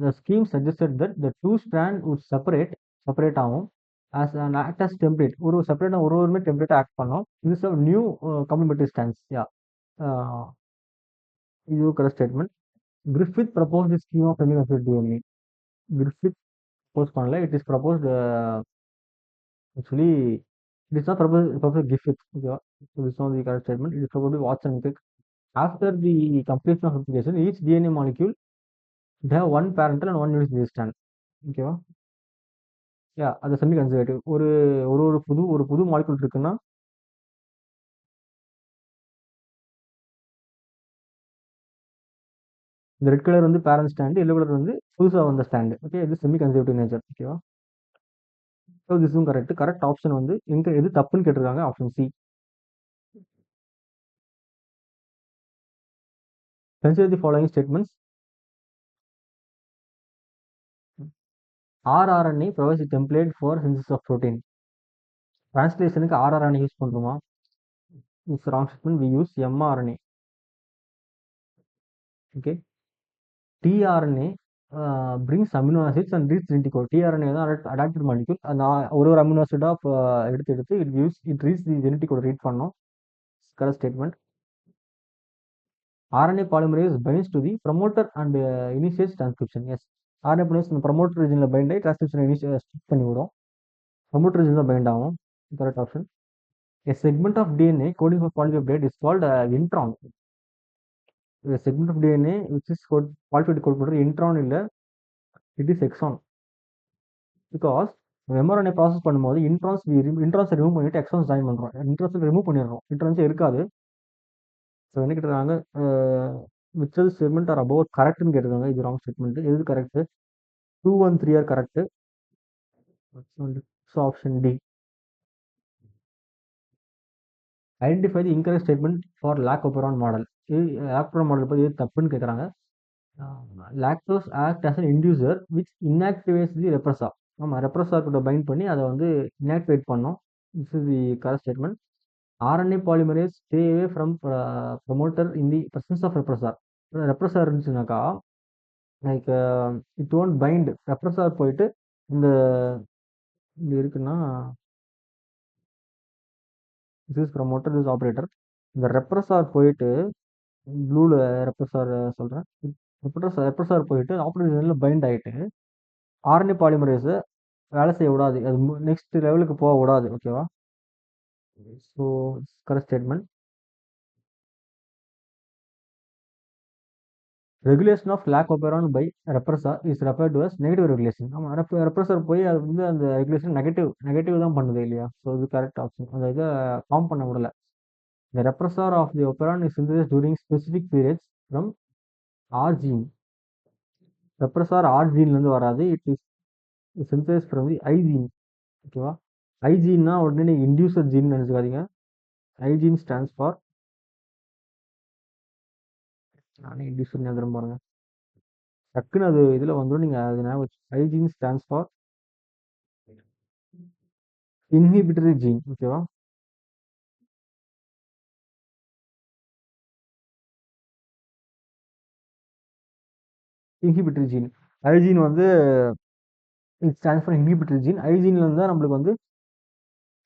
The scheme suggested that the two strand would separate ஆகும் as an act as template. ஒரு செப்பரேட்டாக ஒருவருமே டெம்ப்ளேட்டாக ஆக்ட் பண்ணோம். இது of new complementary strands. Yeah, இது correct statement. Griffith propose the scheme of semiconservative DNA. Griffith propose பண்ணல, it is proposed actually, it is not proposed Griffith. Okay, so this is not the correct statement. It is proposed Watson and Crick. After the completion of replication, each DNA molecule they have one parental and one unit strand. ஓகேவா, யா, அது செமி கன்சர்வேட்டிவ். ஒரு ஒரு புது மாலிகுல் இருக்குன்னா இந்த ரெட் கலர் வந்து பேரண்ட் ஸ்டாண்டு, எல்லோ கலர் வந்து புதுசாக வந்த ஸ்டாண்டு. ஓகே, இது செமி கன்சர்வேட்டிவ் நேச்சர். ஓகேவா, ஸோ திஸும் கரெக்ட். கரெக்ட் ஆப்ஷன் வந்து எங்க எது தப்புன்னு கேட்டிருக்காங்க, option C. Consider the following statements. rRNA provides a template for synthesis of protein. டிரான்ஸ்லேஷனுக்கு rRNA யூஸ் பண்ணுறோமா? It's wrong statement. We use mRNA. Okay, tRNA brings amino acids and reads genetic code. tRNA தான் adapted molecule. அந்த ஒரு அமினோ ஆசிடாக எடுத்து it reads the genetic code read பண்ணோம். Correct statement. RNA polymerase binds to the promoter and initiates transcription. Yes, RNA polymerase இந்த promoter regionல bind ஆகி transcription initiate பண்ணிவிடும். promoter region தான் bind ஆகும். Correct option. A segment of DNA coding for polypeptide is called intron. A segment of DNA which is polypeptide code பண்றது intron இல்ல, it is exon. Because mRNA process பண்ணும்போது இன்ட்ரான்ஸ் ரிமூவ் பண்ணிட்டு எக்ஸான்ஸ் ஜாயின் பண்ணுறோம். இன்ட்ரான்ஸ் ரிமூவ் பண்ணிடுறோம், இன்ட்ரான்ஸே இருக்காது. ஸோ என்ன கேட்டிருக்காங்க, விச் ஸ்டேட்மெண்ட் ஆர் அபவுட் கரெக்ட்னு கேட்டிருக்காங்க. இது ராங் ஸ்டேட்மெண்ட். எது correct? 2 1 3 are correct. So option D. Identify the incorrect statement for lac operon model. இது லாக்டோபெரான் மாடல் பற்றி எது தப்புன்னு கேட்குறாங்க. Lactose act as an inducer which inactivates the repressor. ஆமாம், ரெப்ரஸார் கூட பைண்ட் பண்ணி அதை வந்து இன்ஆக்டிவேட் பண்ணோம். This is the correct statement. RNA polymerase stay away from promoter in the presence of repressor. repressor இருந்துச்சுனாக்கா like it won't bind. Repressor போயிட்டு இந்த இங்கே இருக்குன்னா திஸ் ப்ரமோட்டர், திஸ் ஆப்ரேட்டர். இந்த ரெப்ரஸார் போயிட்டு ப்ளூவில் ரெப்ரஸார் சொல்கிறேன். ரெப்ரஸார் போயிட்டு ஆப்ரேட்டரில் பைண்ட் ஆகிட்டு RNA பாலிமரேஸை வேலை செய்ய விடாது, அது நெக்ஸ்ட் லெவலுக்கு போக விடாது. ஓகேவா, so correct statement. Regulation of lac operon by repressor is referred to as negative regulation. ஆமாம், ரெப்ரஸர் போய் அது வந்து அந்த ரெகுலேஷன் நெகட்டிவ் தான் பண்ணுது இல்லையா? ஸோ இது கரெக்ட் ஆப்ஷன். அந்த இதை ஃபார்ம் பண்ண விடல. The repressor of the operon is synthesized during specific periods from R gene. Repressor R geneலேருந்து வராது. It is synthesized from the I gene. ஓகேவா? ஐ ஜீன்னா உடனே நீங்கள் இன்டியூசர் ஜீன் நினச்சிக்காதீங்க. ஐ ஜீன் ஸ்டாண்ட்ஸ் ஃபார், நானே இன்டியூசர் எழுதுறேன் பாருங்க, டக்குன்னு அது இதில் வந்துடும். நீங்கள் அது ஞாபகம் வச்சு, I gene stands for inhibitory gene. ஓகேவா? Inhibitory gene. ஐ ஜீன் வந்து it stands for inhibitory gene. I ஜீன்லேருந்து தான் நம்மளுக்கு வந்து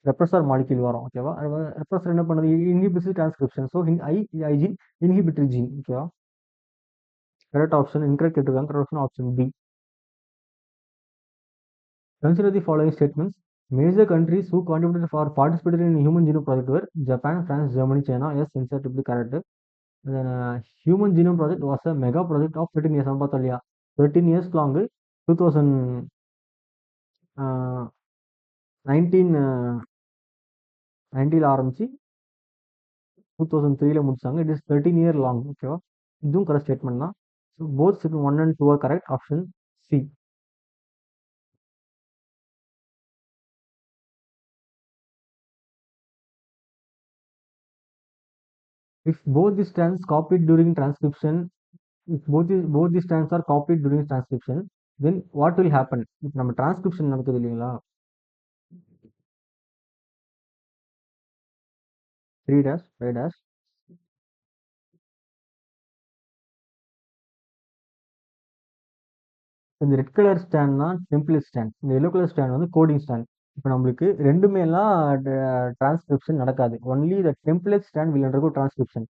ரெப்ரஸர் மாலிக்யூல் வரும். ஓகேவா? ரெப்ரஸர் என்ன பண்ணுது? Inhibits transcription. So I gene inhibitory gene. ஓகேவா? கரெக்ட் ஆப்ஷன் இன்கரெக்ட் கேட்டிருக்காங்க. Correct option option B. Consider the following statements. Major countries who contributed for participated in Human Genome Project were Japan, France, Germany, China. Yes, answer to be correct. Then Human Genome Project was a mega project of 13 years. 13 years long. 2019 ஆரம்பிச்சு 2003 முடிச்சாங்க. It is 13 year long. ஓகேவா? இதுவும் கரெக்ட் ஸ்டேட்மெண்ட் தான். So both 1 and 2 are correct. Option C. If both the strands copied during transcription, if both the strands are copied during transcription, then what will happen? இப்போ நம்ம டிரான்ஸ்கிரிப்ஷன் நடக்குது இல்லைங்களா, 3 dash 5 dash, இந்த ரெட் கலர் ஸ்டாண்ட் தான் டெம்ப்ளேட் ஸ்டாண்ட், இந்த எல்லோ கலர் ஸ்டாண்ட் வந்து கோடிங் ஸ்டாண்ட். இப்போ நம்மளுக்கு ரெண்டுமேலாம் டிரான்ஸ்கிரிப்ஷன் நடக்காது. Only the template strand will undergo transcription.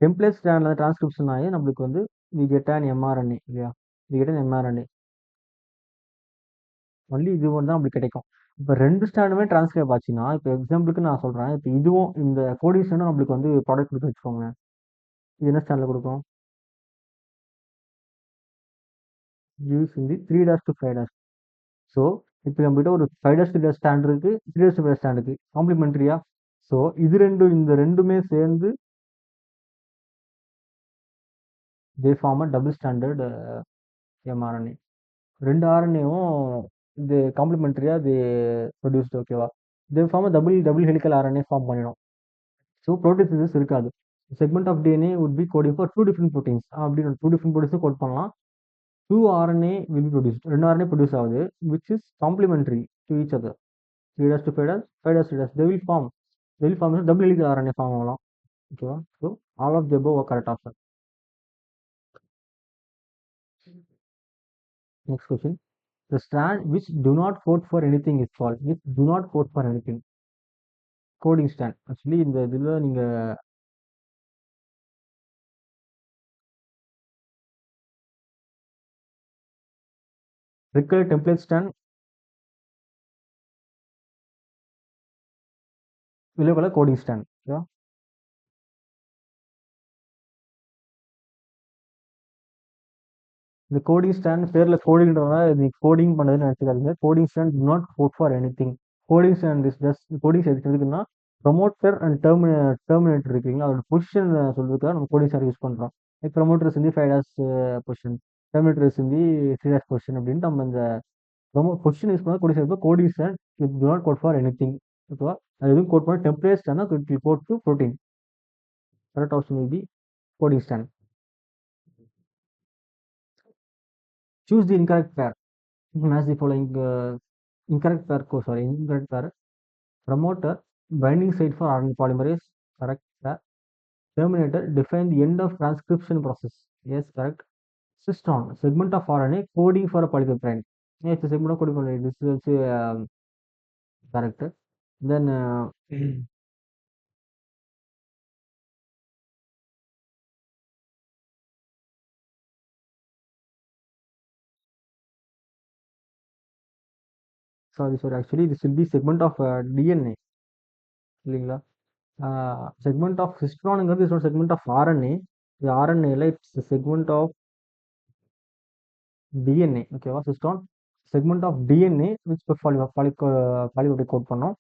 Template ஸ்டாண்டில் டிரான்ஸ்கிரிப்ஷன் ஆகி நம்மளுக்கு வந்து வி கெட் அன் எம்ஆர்என்ஏ இல்லையா, we get an mRNA. Only இது ஒன்று தான் நம்மளுக்கு கிடைக்கும். இப்போ ரெண்டு ஸ்டாண்டுமே டிரான்ஸ்கிரைப் ஆச்சுன்னா, இப்போ எக்ஸாம்பிளுக்கு நான் சொல்கிறேன், இப்போ இதுவும் இந்த கோடிங் ஸ்டாண்டும் நம்மளுக்கு வந்து ப்ராடக்ட் கொடுத்து வச்சுக்கோங்க. இது என்ன ஸ்டாண்டில் கொடுக்கும்? யூஸ் இந்த 3 dash to 5 dash. ஸோ இப்போ நம்மகிட்ட ஒரு 5 dash 3 dash ஸ்டாண்ட் இருக்கு, 3 dash 5 dash ஸ்டாண்ட் இருக்கு, காம்ப்ளிமெண்ட்ரியா. ஸோ இந்த ரெண்டுமே சேர்ந்து they form a double standard mRNA. ரெண்டு ஆர்என்ஏவும் இது காம்ப்ளிமெண்ட்ரியா இது ப்ரொடியூஸ்டு. ஓகேவா? They form double helical RNA form பண்ணிடும். ஸோ ப்ரோட்டீன்சிஸ் இருக்காது. Segment of DNA would be coding for 2 different proteins. அப்படின்னு 2 different proteins கோட் பண்ணலாம். 2 RNA will be produced. 2 RNA produce ஆகுது, which is complementary to each other. 3 dash to 5 dash, 5 dash 3 dash, they will form double helical RNA form ஆகலாம். ஓகேவா? So all of the above are correct option. Next question. The strand which do not code for anything is called, which do not code for anything. Coding stand. Actually இந்த இதில் நீங்கள் red template stand, yellow color coding stand. ஓகேவா? இந்த கோடிங் ஸ்டாண்ட் பேரில் கோடிங்கிறதுனால இது கோடிங் பண்ணதுன்னு நினச்சிக்காதீங்க. Coding stand do not code for anything. Coding stand is just coding எதுக்குன்னா ப்ரொமோட்டர் அண்ட் டெர்மினேட்டர் இருக்குங்களா, அதோட பொசிஷன் சொல்றதுக்காக நம்ம கோடிங் ஸ்டாண்ட் யூஸ் பண்ணுறோம். லைக் ப்ரொமோட்டர் இஸ் இந்த 5 dash பொசிஷன், டெர்மினேட்டர் இஸ் இந்த 3 dash பொசிஷன் அப்படின்ட்டு நம்ம இந்த பொசிஷன் யூஸ் பண்ணால் coding stand. Coding stand it do not code for anything. ஓகேவா? அது எதுவும் கோட் பண்ண டெம்ப்ளேட் ஸ்டாண்ட்னா it will code to protein. Correct option will be coding strand. Choose the incorrect pair. Match the following incorrect pair. Incorrect pair. Promoter, binding site for RNA polymerase. Correct pair. Terminator, define the end of transcription process. Yes, correct. Cystron, segment of RNA coding for a polypeptide. Yes, the segment of coding for this is also correct. Then sorry, actually this will be segment of DNA இல்லைங்களா? செக்மெண்ட் ஆஃப் சிஸ்ட்ரானுங்கிறது இஸ் ஒரு செக்மெண்ட் ஆஃப் ஆர்என்ஏ. இது ஆர்என்ஏல இட்ஸ் செக்மெண்ட் ஆஃப் டிஎன்ஏ. ஓகேவா? Cistron segment of DNA which polypeptide code பண்ணோம்.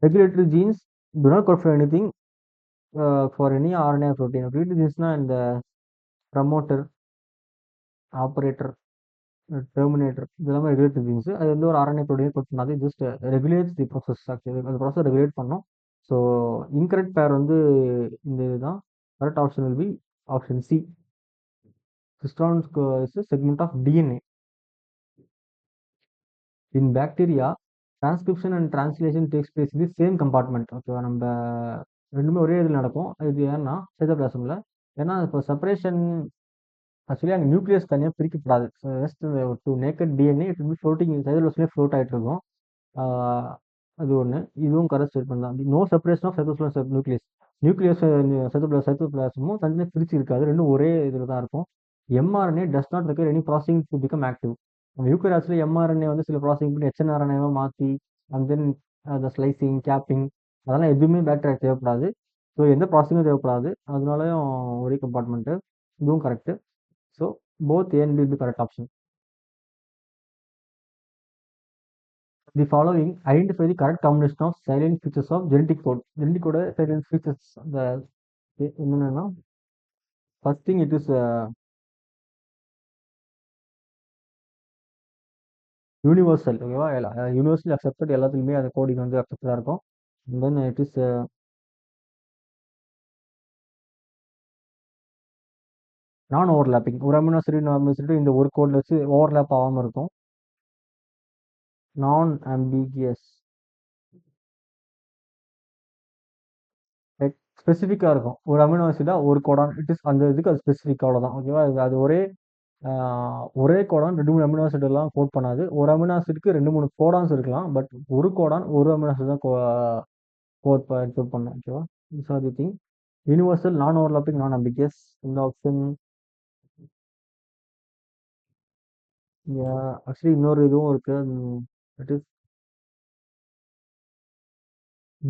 Regulatory genes do not code for anything. For any RNA protein. Regulatory ஜீன்ஸ்னா இந்த ப்ரமோட்டர், ஆப்பரேட்டர், டெர்மினேட்டர் இதெல்லாமே ரெகுலேட்டரி ஜீன்ஸ். அது வந்து ஒரு ஆர்என்ஏ ப்ரோட்டீன் கோட் பண்ணாது. Just regulates the process. Actually அந்த ப்ராசஸ் ரெகுலேட் பண்ணோம். ஸோ இன்கரெக்ட் பேர் வந்து இந்த இதுதான். Correct option will be option C. Histones is segment of DNA. In bacteria transcription and translation takes place இது சேம் கம்பார்ட்மெண்ட். ஓகேவா? நம்ம ரெண்டுமே ஒரே இதில் நடக்கும். இது ஏன்னா சைட்டோபிளாசமில், ஏன்னா இப்போ செப்பரேஷன் ஆக்சுவலி அங்கே நியூக்ளியஸ் தனியாக பிரிக்கப்படாது. Just to naked DNA it will be floating சைட்டோபிளாஸ்லேயே ஃப்ளோட் ஆகிட்டு இருக்கும். அது ஒன்று. இதுவும் கரெக்ட் ஸ்டேட்மெண்ட் தான். No separation of cytoplasm nucleus. Nucleus சைட்டோபிளாசமும் தனியாக பிரிச்சு இருக்காது. ரெண்டும் ஒரே இதில் தான் இருக்கும். MRNA does not require any processing to become active. நம்ம யூக்கராட்ஸ்ல எம்ஆர்என்ஏ வந்து சில ப்ராசஸிங் பண்ணி ஹெச்என்ஆர்என்ஏவா மாற்றி அண்ட் தென் அந்த ஸ்லைசிங், கேப்பிங் அதெல்லாம் எதுவுமே பேக்டீரியா தேவைப்படாது. ஸோ எந்த ப்ராசஸிங்கும் தேவைப்படாது. அதனாலயும் ஒரே கம்பார்ட்மெண்ட்டு. இதுவும் correct. So both A and B correct option. The following identify the correct combination of silent features of genetic code. Genetic கோட சைலண்ட் ஃபீச்சர்ஸ் அந்த என்னென்னா, first thing it is universal. ஓகேவா? Universal accepted. எல்லாத்துலையுமே அந்த கோடிங் வந்து அக்செப்டடாக இருக்கும். Then it is non overlapping. ஒரு அமினோ ஆசிட் இன்னொரு அமினோ ஆசிட் இந்த ஒரு கோட்ல வச்சு ஓவர்லாப் ஆகாமல் இருக்கும். நான் ஆம்பிகியஸ். ஸ்பெசிஃபிக்காக இருக்கும். ஒரு அமினோ ஆசிடா ஒரு கோடான் இட் இஸ் அந்த இதுக்கு அது ஸ்பெசிஃபிக் அவ்வளோதான். ஓகேவா? அது ஒரே கோடான் 2 3 அமினோ ஆசிட் எல்லாம் கோட் பண்ணாது. ஒரு அமினோ ஆசிட்க்கு 2 3 கோடான்ஸ் இருக்கலாம். பட் ஒரு கோடான் ஒரு அமினோ ஆசிட் தான் கோட் பண்ணும். ஓகேவா? This are the thing. Universal, non overlapping, non ambiguous. இந்த ஆப்ஷன் ஆக்சுவலி இன்னொரு இதுவும் இருக்கு. It is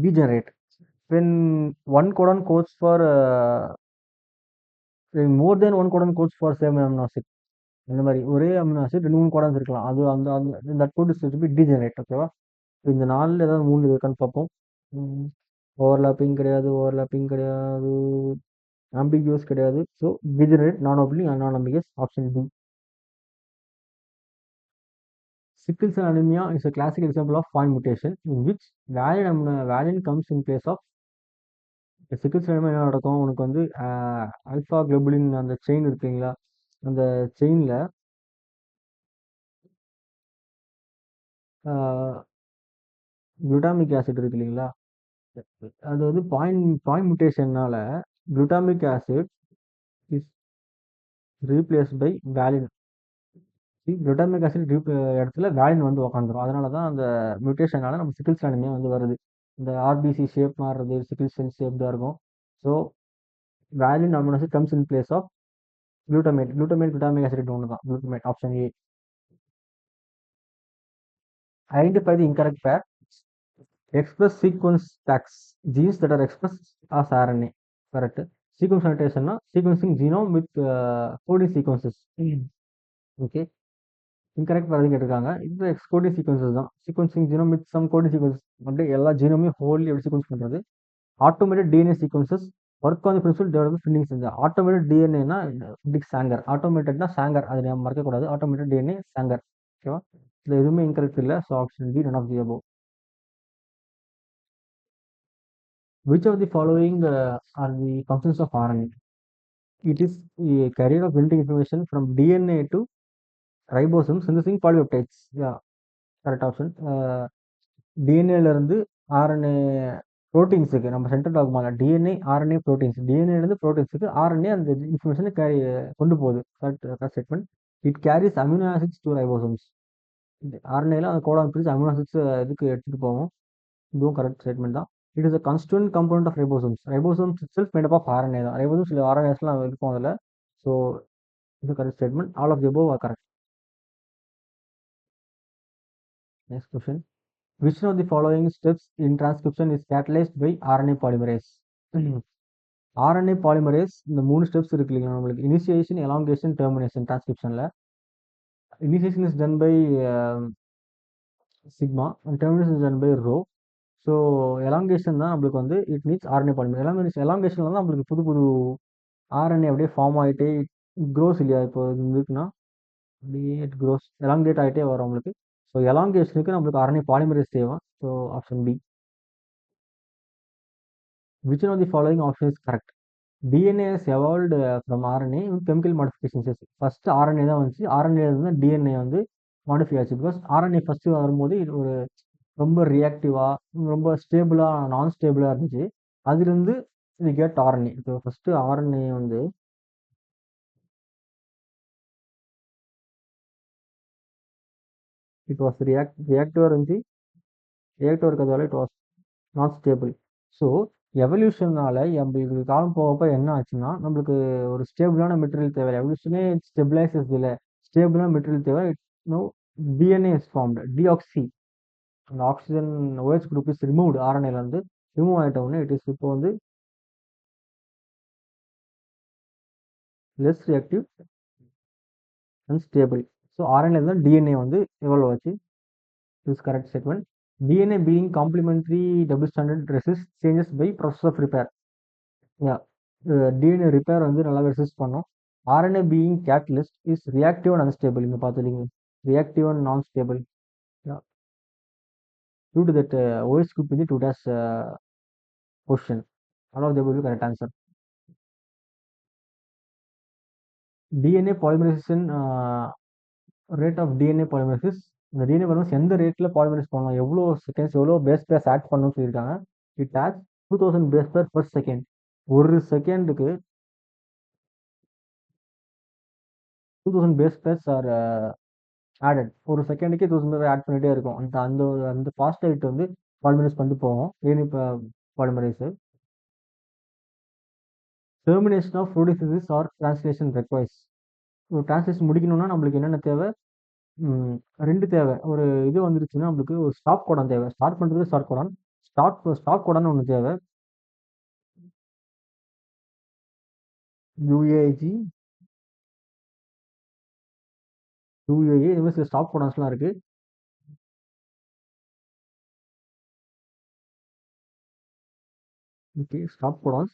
degenerate. When one codon codes for more than one codon codes for same amino acid. இந்த மாதிரி ஒரே அமினோ ஆசிட் 2 3 கோடான்ஸ் இருக்கலாம். அது அந்த that code is B degenerate. ஓகேவா? இந்த 4ல் ஏதாவது 3 இருக்கான்னு பார்ப்போம். ஓவர்லாப்பிங் கிடையாது, ஓவர்லாப்பிங் கிடையாது, ஆம்பிகியூஸ் கிடையாது. So degenerate, non overlapping, non ambiguous. Option D. Sickle cell anemia is a classic example of point mutation in which variant comes in place of sickle cell anaemia. என்ன நடக்கும்? உனக்கு வந்து ஆல்ஃபா குளோபுலின் அந்த செயின் இருக்குங்களா, அந்த செயினில் குளுட்டாமிக் ஆசிட் இருக்கு இல்லைங்களா, அது வந்து பாயிண்ட் முட்டேஷன்னால glutamic acid is replace by valine. Glutamic acid இடத்துல வேலின் வந்து உக்காந்துரும். அதனால தான் அந்த மியூட்டேஷனால நம்ம சிக்கிள் செல் அனிமியா வந்து வருது. இந்த ஆர்பிசி ஷேப் மாறுறது சிக்கிள் செல் ஷேப் தான் இருக்கும். So valine amino acid comes in place of glutamate. Glutamic acid ஒன்று தான் glutamate. Option A. Identify the incorrect pair. Express sequence tags. Genes that are expressed as RNA. Correct. Sequence annotation sequencing genome with coding sequences. Okay. Incorrect வரது கேட்டிருக்காங்க. இது கோடிங் சீக்வன்சஸ் தான். Sequencing genome with some coding sequences. அப்படியே எல்லா ஜீனோமே ஹோல்லி எப்படி சீக்வன்ஸ் பண்ணுறது. Automated DNA sequences work on the principle develop finding செஞ்சு. ஆட்டோமேட்டட் டிஎன்ஏனா பிக் சாங்கர். ஆட்டோமேட்டட்னா சாங்கர், அது நம்ம மறக்கக்கூடாது. Automated DNA Sanger. ஓகேவா? இதில் எதுவுமே இன்கரெக்ட் இல்லை. So option B, none of the above. Which of the following are the functions of RNA? It is a carrier of genetic information from DNA to ribosome synthesizing polypeptides. Yeah, correct option. டிஎன்ஏல இருந்து ஆர்என்ஏ ப்ரோட்டீன்ஸுக்கு நம்ம சென்ட்ரல் டாக்மால டிஎன்ஏ ஆர்என்ஏ ப்ரோட்டீன்ஸ், டிஎன்ஏலேருந்து ப்ரோட்டீன்ஸுக்கு ஆர்என்ஏ அந்த இன்ஃபர்மேஷனை கொண்டு போகுது. Correct statement. It carries amino acids to ribosomes. ஆர்என்ஏல அந்த கோடான் பிரிச்சு அமினோ ஆசிட்ஸ் இதுக்கு எடுத்துகிட்டு போவோம். இதுவும் கரெக்ட் ஸ்டேட்மெண்ட் தான். It is a constituent component of ribosomes. Ribosomes itself made up of RNA தான். ரைபோசோம்ஸ் சில ஆர்என்ஏஸ்லாம் இருக்கும் அதில். ஸோ இது correct statement. All of the above are correct. Next question. Which of the following steps in transcription is catalyzed by RNA polymerase? RNA polymerase இந்த 3 ஸ்டெப்ஸ் இருக்கு இல்லைங்களா நம்மளுக்கு. Initiation, elongation, termination. டிரான்ஸ்கிரிப்ஷனில் initiation is done by sigma and termination is done by rho. So elongation தான் நம்மளுக்கு வந்து இட் மீன்ஸ் ஆர்என்ஏ பாலிமர். எலாங்கேஷன்ல தான் நம்மளுக்கு புது புது ஆர்என்ஏ அப்படியே ஃபார்ம் ஆகிட்டே க்ரோஸ் இல்லையா? இப்போ இது இருக்குன்னா அப்படியே இட் க்ரோஸ் எலாங்கேட் ஆகிட்டே வரும் நம்மளுக்கு. ஸோ எலாங்கேஷனுக்கு நம்மளுக்கு ஆர்என்ஏ பாலிமரேஸ் தேவை. So option B. Which one of the following option is correct? DNA has evolved from RNA with chemical modifications. First RNA தான் வந்துச்சு. ஆர்என்ஏ தான் டிஎன்ஏ வந்து மாடிஃபை ஆச்சு. பிகாஸ் ஆர்என்ஏ ஃபர்ஸ்ட் வரும்போது இது ஒரு ரொம்ப ரியாக்டிவா, ரொம்ப ஸ்டேபிளா, நான் ஸ்டேபிளா இருந்துச்சு. அதிலிருந்து இது கெட் ஆர்என்ஏ. இப்போ ஃபர்ஸ்ட் ஆர்என்ஏ வந்து இட் வாஸ் ரியாக்டிவா இருந்துச்சு. ரியாக்டிவா இருக்கிறதால it was not stable. So எவல்யூஷனால நம்மளுக்கு காலம் போகப்போ என்ன ஆச்சுன்னா நம்மளுக்கு ஒரு ஸ்டேபிளான மெட்டீரியல் தேவை. எவல்யூஷனே ஸ்டெபிளைசஸ் இல்லை, ஸ்டேபிளான மெட்டீரியல் தேவை. No DNA is formed. Deoxy அந்த oxygen OH group is removed. ஆர்என்ஏல இருந்து ரிமூவ் ஆகிட்ட உடனே இட் இஸ் இப்போ வந்து less reactive and stable. So RNA தான் டிஎன்ஏ வந்து எவால்வ் ஆச்சு. Is correct statement. DNA being complementary double standard resist changes by process of repair. DNA repair வந்து நல்லா ரெசிஸ்ட் பண்ணும். RNA being catalyst is reactive and unstable. இங்கே பார்த்துருக்கீங்க, ரியாக்டிவ் அண்ட் நான் stable. Due to that, OH group in the 2 dash question. All of them will be correct answer. DNA polymerization rate of DNA polymerization. இந்த டிஎன்ஏ பாலிமரேஸ் எந்த ரேட்ல பாலிமரைஸ் பண்ணலாம், எவ்வளோ செகண்ட்ஸ் எவ்வளோ பேஸ் பேஸ் ஆட் பண்ணணும்னு சொல்லியிருக்காங்க. It add 2000 base pair per second. ஒரு செகண்டுக்கு 2000 பேஸ் பேர்ஸ் ஆர் ஆடட். ஒரு செகண்டுக்கு 2000 பேர் ஆட் பண்ணிட்டே இருக்கும். அந்த அந்த அந்த ஃபாஸ்ட் ரேட் வந்து பாலிமரைஸ் பண்ணிட்டு போகும் DNA polymerase. Termination of prothesis or translation requires. ஒரு டிரான்ஸ்லேஷன் முடிக்கணும்னா நம்மளுக்கு என்னென்ன தேவை? ரெண்டு தேவை. ஒரு இது வந்துருச்சுன்னா நம்மளுக்கு ஒரு ஸ்டாப் கோடான் தேவை. ஸ்டார்ட் பண்ணுறது ஸ்டார்ட் கோடான். ஸ்டாப் கோடான் ஒன்று தேவை. யூஏஜி, யூஏஏ இது மாதிரி சில ஸ்டாப் கோடான்ஸ்லாம் இருக்கு. Okay, stop codons.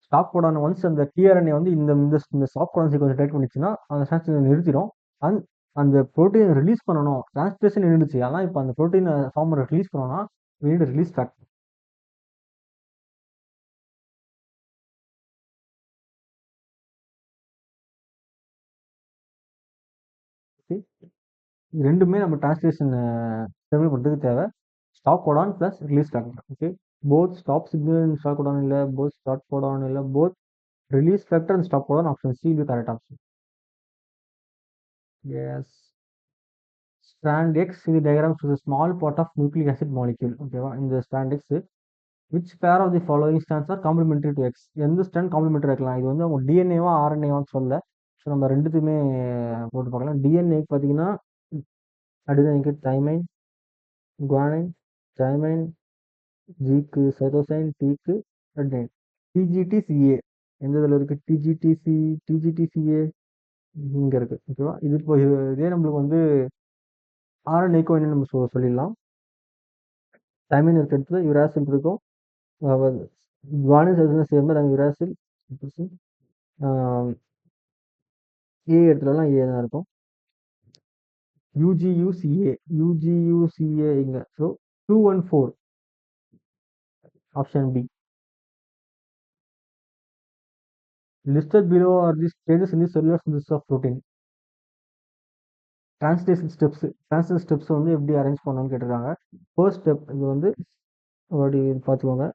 Stop Godan once அந்த டிஆர்என்ஏ வந்து இந்த இந்த ஸ்டாப் கோடான் சீக்வன்ஸ் டைட் பண்ணிச்சுன்னா அந்த டிரான்ஸ்லேஷன் நிறுத்திடும். அந்த ப்ரோட்டீன் ரிலீஸ் பண்ணணும். டிரான்ஸ்லேஷன் நின்றுச்சு, ஆனால் இப்போ அந்த ப்ரோட்டீன் ஃபார்ம் ரிலீஸ் பண்ணணும்னா we need a release factor. இது ரெண்டுமே நம்ம டிரான்ஸ்லேஷன் டெர்மினேட் பண்ணுறதுக்கு தேவை. Stop codon plus release factor. Okay, both stop signal stop codon இல்லை, போத் ஸ்டார்ட் கோடான் இல்லை, both release factor and stop codon. Option C இது correct option. Yes. Strand X இது diagram shows small part of nucleic acid molecule. ஓகேவா? இந்த strand X which pair of the following stands are complementary to X. எந்த ஸ்டாண்ட் காம்ப்ளிமெண்டரி இருக்கலாம்? இது வந்து அவங்க டிஎன்ஏவா ஆர்என்ஏவான்னு சொல்ல. ஸோ நம்ம ரெண்டுத்துமே போட்டு பார்க்கலாம். டிஎன்ஏக்கு பார்த்தீங்கன்னா அடிதான் தைமைன், குவானைன், தைமைன், ஜிக்கு சைட்டோசைன், டிக்கு அட்னைன். டிஜிடிசிஏ எந்த இதில் இருக்குது? டிஜிடிசிஏ இங்கே இருக்குது. ஓகேவா? இது இப்போ இதே நம்மளுக்கு வந்து ஆர்என்ஏக்கும் என்னன்னு நம்ம சொல்லிடலாம். தைமைன் இருக்கிறது யுராசில் இருக்கும். குவானைன் சைட்டோசைன் சேர்ந்து நாங்கள் யுராசில். ஏ இடத்துலலாம் ஏ தான் இருக்கும். யூஜியூசிஏ இங்க. So 214 option B. Listed below are the stages in the cellular synthesis of protein. Translation steps வந்து எப்படி அரேஞ்ச் பண்ணணும்னு கேட்டிருக்காங்க. ஃபர்ஸ்ட் ஸ்டெப் இது வந்து அப்படி பார்த்துக்கோங்க.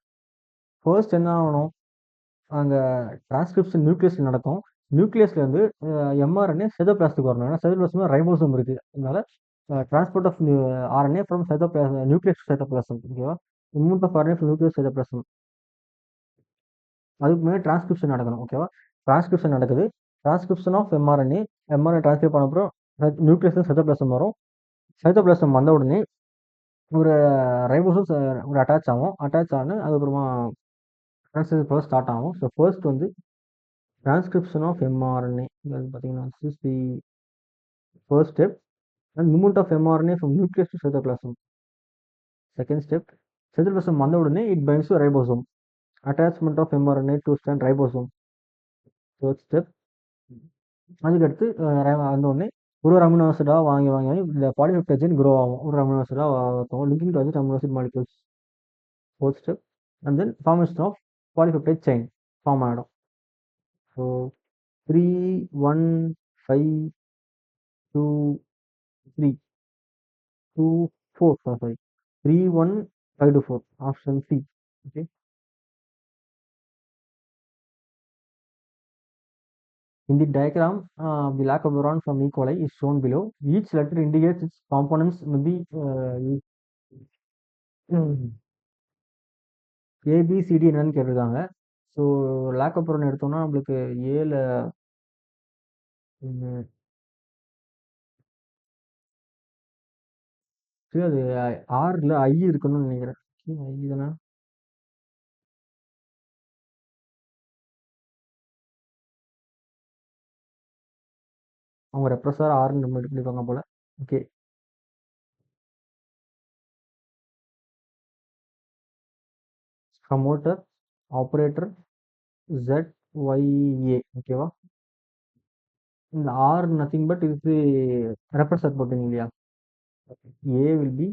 ஃபர்ஸ்ட் என்ன ஆகணும்? அங்கே டிரான்ஸ்கிரிப்ஷன் நியூக்ளியஸில் நடக்கும். நியூக்ளியஸ்லேருந்து எம்ஆர்என்ஏ சைட்டோபிளாஸ்டுக்கு வரணும். ஏன்னா சைட்டோபிளாஸ்மா ரைபோசோம் இருக்குது. அதனால transport of RNA from nucleus cytoplasm. ஓகேவா? Movement of RNA from nucleus cytoplasm. அதுக்கு முன்னாடி டிரான்ஸ்கிரிப்ஷன் நடக்கணும். ஓகேவா? டிரான்ஸ்கிரிப்ஷன் நடக்குது. டிரான்ஸ்கிரிப்ஷன் ஆஃப் எம்ஆர்என்ஏ டிரான்ஸ்கிரிப் பண்ண அப்புறம் நியூக்ளியஸ் சைட்டோபிளாசம் வரும். சைட்டோபிளாசம் வந்த உடனே ஒரு ரைபோசோம் ஒரு அட்டாச் ஆகும். அட்டாச் ஆனு அதுக்கப்புறமா டிரான்ஸ்கிரிப்ஷன் ஸ்டார்ட் ஆகும். ஸோ ஃபர்ஸ்ட் வந்து டிரான்ஸ்கிரிப்ஷன் ஆஃப் எம்ஆர்என்ஏ பார்த்தீங்கன்னா this is the first step and movement of mRNA from nucleus to cytoplasm. Second step, central வந்த உடனே it binds to ribosome. Attachment of mRNA to strand ribosome. Third step, அதுக்கடுத்து வந்த உடனே ஒரு அமினோ ஆசிடாக வாங்கி வாங்கி வாங்கி இந்த பாலிபெப்டைட் செயின் க்ரோ ஆகும். ஒரு அமினோ ஆசிடாக linking to amino acid molecules. Fourth step, and then formation of polypeptide chain form ஆகிடும். So 3 1 5 2 3 2 4 sorry 3 1 5 to 4 option C. Okay. In the diagram, the lactobaron from E. coli is shown below. Each letter indicates its components may be A, B, C, D என்னன்னு கேட்டிருக்காங்க. ஸோ லாக்கோபரோன் எடுத்தோம்னா நம்மளுக்கு ஏல அது ஆறில் ஐ இருக்கணும்னு நினைக்கிறேன். ஐ தானே? அவங்க ரெப்ரஸர் ஆர்ன்னு நம்ம இது பண்ணிப்பாங்க போல. ஓகே. Promoter operator ZYA. ஓகேவா? இந்த ஆர் நத்திங் பட் இது ரெப்ரஸர் போட்டீங்க இல்லையா? A will be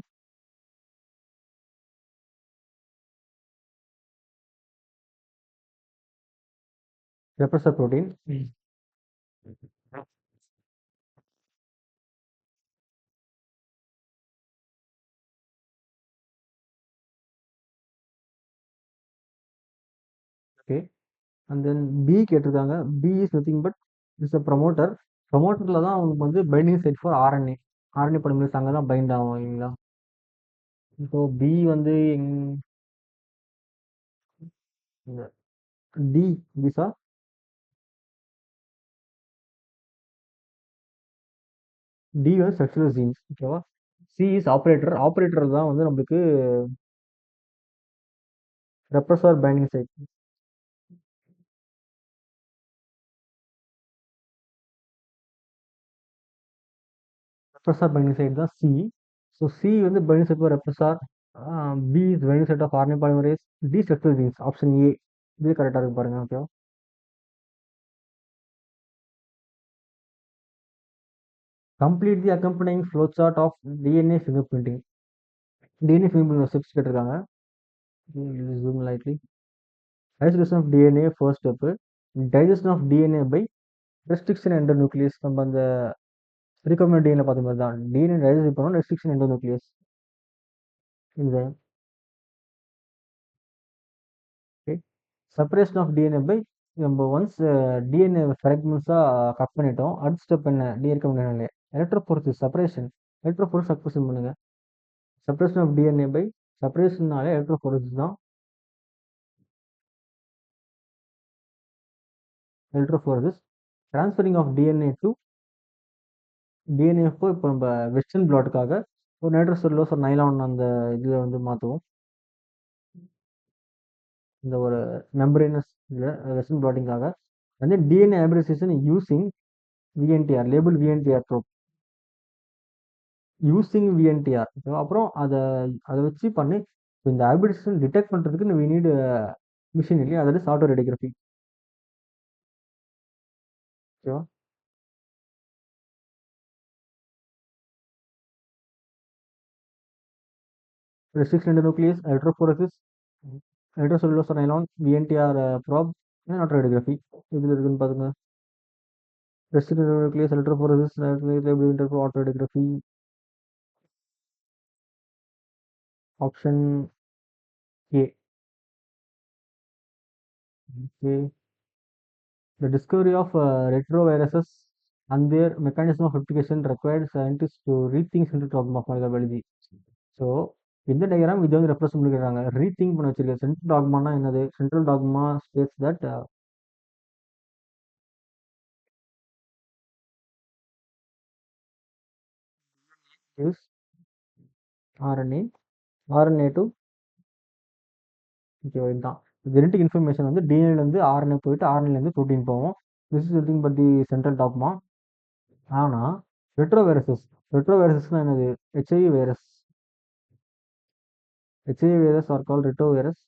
repressor protein. Okay. And then B கேட்டிருக்காங்க. B is nothing but is a promoter. ப்ரொமோட்டர்ல தான் அவங்களுக்கு வந்து binding site for RNA. RNA polymerase அங்கே தான் பைண்ட் ஆகும் இல்லைங்களா? இப்போ பி வந்து டி பிசா டி வந்து செக்ஷுவல் ஜீன்ஸ். ஓகேவா? C is operator. ஆப்ரேட்டர் தான் வந்து நம்மளுக்கு repressor binding site. Repressor binding site தான் சி. ஸோ சி வந்து binding site for repressor. B is binding site of RNA polymerase. D sexual genes. Option A இது கரெக்டாக இருக்கு பாருங்க. ஓகேவா? Complete the accompanying flowchart of DNA fingerprinting. DNA fingerprinting steps கேட்டிருக்காங்க. Zoom lightly. Isolation of DNA first step. Digestion of DNA by restriction endonuclease. நம்ம அந்த recombinant DNA பார்த்த மாதிரி தான். DNA digest பண்ணணும், restriction endonuclease. இந்த okay. Separation of DNA by நம்ம ஒன்ஸ் டிஎன்ஏ ஃப்ராக்மெண்ட்ஸாக கட் பண்ணிட்டோம். அடுத்த ஸ்டெப் என்ன? DNA electrophoresis separation. Electrophoresis separation பண்ணுங்க. செப்பரேஷன் ஆஃப் டிஎன்ஏ பை செப்பரேஷன்னாலே எலக்ட்ரோஃபோரசிஸ் தான். Electrophoresis transferring of DNA to DNA இப்போ நம்ம வெஸ்டர்ன் பிளாட்டுக்காக ஒரு நைட்ரோசெல்லோஸ் ஒரு நைலான் அந்த இதில் வந்து மாற்றுவோம். இந்த ஒரு மெம்பரேனஸ் இதில் வெஸ்டர்ன் பிளாட்டிங்காக வந்து DNA hybridisation using VNTR label VNTR probe using VNTR. அப்புறம் அதை வச்சு பண்ணி இந்த ஹைபிரிடைசேஷன் டிடெக்ட் பண்ணுறதுக்கு வி நீட் மிஷின் இல்லையா? அதாவது சாஃப்ட்வேர் ரேடியோகிராஃபி. ஓகேவா? restriction endonuclease, electrophoresis, nitrocellulose or nylon, VNTR probe, and autoradiography. இதில் இருக்குன்னு பாருங்க. restriction endonuclease, electrophoresis, autoradiography. Option A. Okay. The discovery of retroviruses and their mechanism of replication required scientists to rethink central dogma of molecular biology. So இந்த டயக்ராம் இது வந்து ரெப்ரஸ் பண்ணிக்கிறாங்க. ரீதிங்க் பண்ண வச்சிருக்க. சென்ட்ரல் டாக்மானா என்னது? Central dogma states that is RNA to okay இதுதான் ஜெனட்டிக் இன்ஃபர்மேஷன் வந்து டிஎன்ஏலேருந்து ஆர்என்ஏ போயிட்டு ஆர்என்ஏலேருந்து ப்ரோட்டீன் போகும். This is nothing but the central dogma. ஆனால் ரெட்ரோ வைரஸஸ்னால் என்னது? HIV virus. HIV virus are call retrovirus.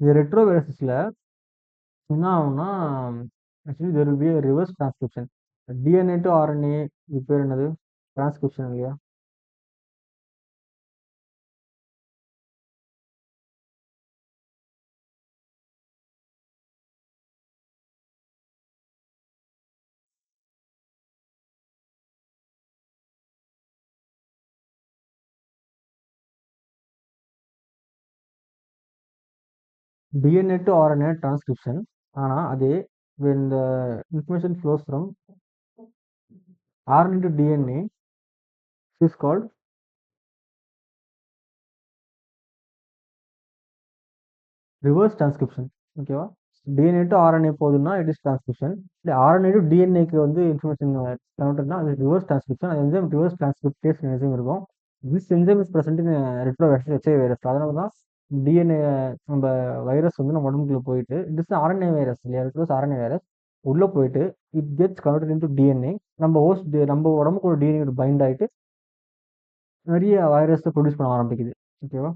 இந்த ரெட்ரோ வைரஸஸ்ல என்ன ஆகும்னா, actually there will be a reverse transcription. DNA to RNA, இது பேர் என்னது? டிரான்ஸ்கிரிப்ஷன் இல்லையா? DNA to RNA transcription. ஆனா அதே when the information flows from RNA to DNA is called reverse transcription. ஓகேவா? டிஎன்ஏ டு ஆர்என்ஏ போகுதுன்னா இட் இஸ் டிரான்ஸ்கிரிப்ஷன். இல்லை ஆர்என்ஏ டு டிஎன்ஏக்கு வந்து இன்ஃபர்மேஷன் கனெக்டட்னா அது ரிவர்ஸ் டிரான்ஸ்கிரிப்ஷன். அது என்சைம் ரிவர்ஸ் டிரான்ஸ்கிரிப்டேஸ் என்சைம் இருக்கும். This enzyme is present in retro virus, HIV virus. அதனால தான் டிஎன்ஏ நம்ம வைரஸ் வந்து நம்ம உடம்புக்குள்ள போயிட்டு இட் இஸ் ஆர்என்ஏ வைரஸ் இல்லையா? ரெட்ரோஸ் ஆர்என்ஏ வைரஸ் உள்ள போயிட்டு it gets connected into DNA. நம்ம ஹோஸ்ட் நம்ம உடம்புக்கு டிஎன்ஏ பைண்ட் ஆயிட்டு நிறைய வைரஸை ப்ரொடியூஸ் பண்ண ஆரம்பிக்குது. ஓகேவா?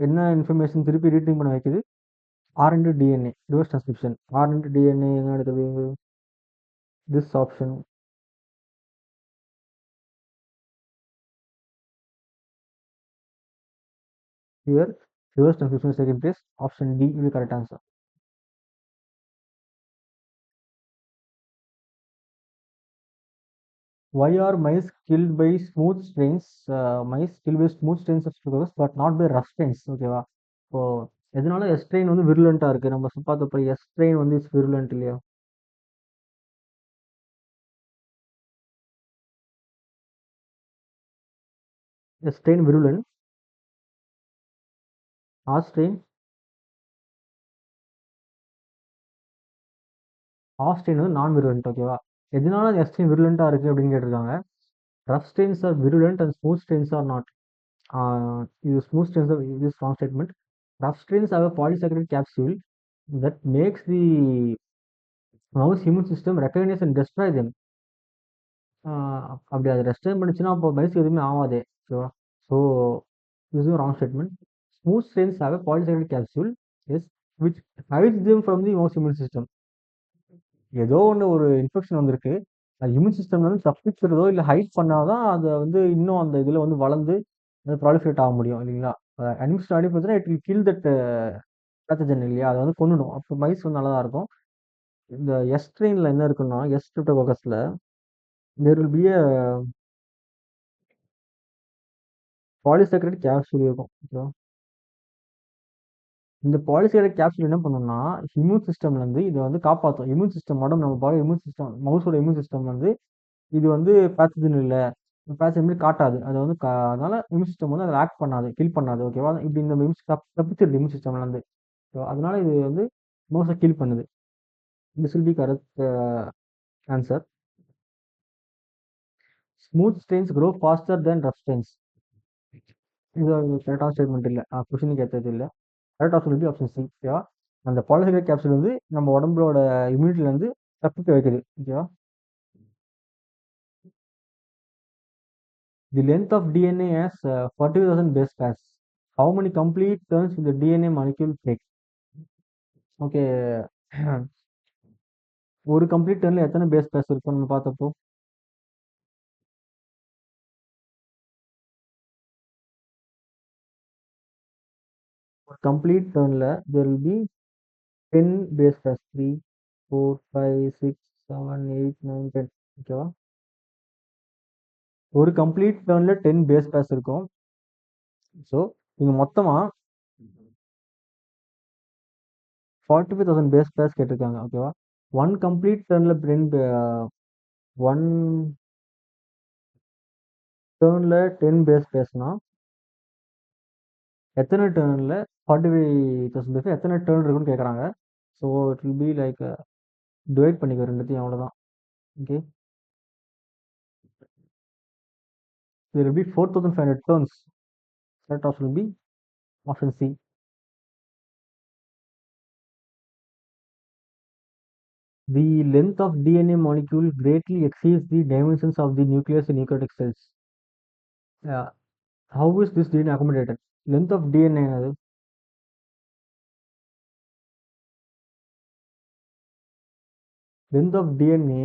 என்ன இன்ஃபர்மேஷன் திருப்பி ரீட்டைன் பண்ண வைக்குது? RNA to DNA, reverse transcription. RNA to DNA என்ன எடுக்குது? This option. Here, reverse transcription is taking place. Option D will be correct answer. Why are mice killed by smooth strains? Mice killed by smooth strains of Staphylococcus, but not by rough strains. ஓகேவா? இப்போ எதனால எஸ் ஸ்ட்ரெயின் வந்து விருலண்டா இருக்கு? நம்ம பார்த்தப்ப எஸ் ஸ்ட்ரெயின் வந்து இஸ் விருலண்ட் இல்லையா? S strain virulent, R strain R strain வந்து நான் விருலண்ட். ஓகேவா? எதனால எஸ் ஸ்ட்ரெயின் விருலண்டா இருக்கு அப்படின்னு கேட்டிருக்காங்க. Rough strains are virulent and smooth strains are not. இது smooth strains are this wrong statement. Rough strains have a polysaccharide capsule that makes the mouse immune system recognize and destroy them. அப்படி அதை ரெஸ்ட்ரைன் பண்ணிச்சுன்னா அப்போ மைஸ் எதுவுமே ஆகாதே. ஓகேவா? ஸோ இதுவும் wrong statement. Smooth strains have polysaccharide capsules which hides them from the mouse immune system. ஏதோ ஒன்று ஒரு இன்ஃபெக்ஷன் வந்திருக்கு, அது இம்யூன் சிஸ்டம் வந்து தப்பிக்கிறதோ இல்லை ஹைட் பண்ணாதான் அதை வந்து இன்னும் அந்த இதில் வந்து வளர்ந்து அது ப்ராலிஃபரேட் ஆக முடியும் இல்லைங்களா? அனிமல்ஸ் அடி பார்த்தீங்கன்னா it will kill that pathogen இல்லையா? அதை வந்து கொண்டுடும். அப்போ மைஸ் வந்து நல்லா தான் இருக்கும். இந்த எஸ் ட்ரெயினில் என்ன இருக்குன்னா, எஸ் ஸ்ட்ரிப்டோகோக்கஸில் there will be a polysaccharide capsule இருக்கும். ஓகேவா? இந்த பாலிசாக்கரைட் கேப்சூல் என்ன பண்ணும்னா இம்யூன் சிஸ்டம்லேருந்து இதை வந்து காப்பாற்றும். இம்யூன் சிஸ்டம் உடம்பு நம்ம பாடி இம்யூன் சிஸ்டம் மவுஸோட இம்யூன் சிஸ்டம் வந்து இது வந்து பேத்தஜன் இல்லை, பேத்தஜன் மாதிரி காட்டாது. அது வந்து அதனால இம்யூன் சிஸ்டம் வந்து அதை ஆக்ட் பண்ணாது, கில் பண்ணாது. ஓகேவா? இப்படி இந்த தப்பிச்சிருது இம்யூன் சிஸ்டம்லேருந்து. அதனால இது வந்து மோஸ்ட்டாக கில் பண்ணுது. This will be correct answer. Smooth strains grow faster then rough strains. இது கரெக்டான ஸ்டேட்மெண்ட் இல்லை, கொஷனுக்கு ஏற்றது இல்லை. கரெக்ட் ஆப்ஷன் வந்து ஆப்ஷன் சி. ஓகேவா? அந்த பாலிசாக்கரைட் கேப்சூல் வந்து நம்ம உடம்போட இம்யூனிட்டிலேருந்து தப்பிக்க வைக்குது. ஓகேவா? The length of DNA has 40,000 base pairs. How many complete turns will the DNA molecule take? Okay. ஒரு கம்ப்ளீட் டர்ன்ல எத்தனை பேஸ் பேர்ஸ் இருக்கும் நம்ம பார்த்தப்போ? ஒரு கம்ப்ளீட் டர்ன்ல there will be 10 base pairs. 3, 4, 5, 6, 7, 8, 9, 10. ஓகேவா? ஒரு கம்ப்ளீட் டர்ன்ல 10 பேஸ் பேர்ஸ் இருக்கும். ஸோ இங்க மொத்தமா 45,000 பேஸ் பேர்ஸ் கேட்டிருக்காங்க. ஓகேவா? ஒன் கம்ப்ளீட் டர்ன்ல ஒன் டர்ன்ல 10 பேஸ் பேர்ஸ்னா எத்தனை டர்ன்ல 45,000 பேஸ் எத்தனை டர்ன் இருக்குன்னு கேட்குறாங்க. So it will be like divide பண்ணிக்க ரெண்டுத்தையும், அவ்வளோதான். Okay. there will be 4,500 turns. Correct option will be option C. The length of DNA molecule greatly exceeds the dimensions of the nucleus in eukaryotic cells. How is this DNA accommodated? Length of DNA என்னது? Length of DNA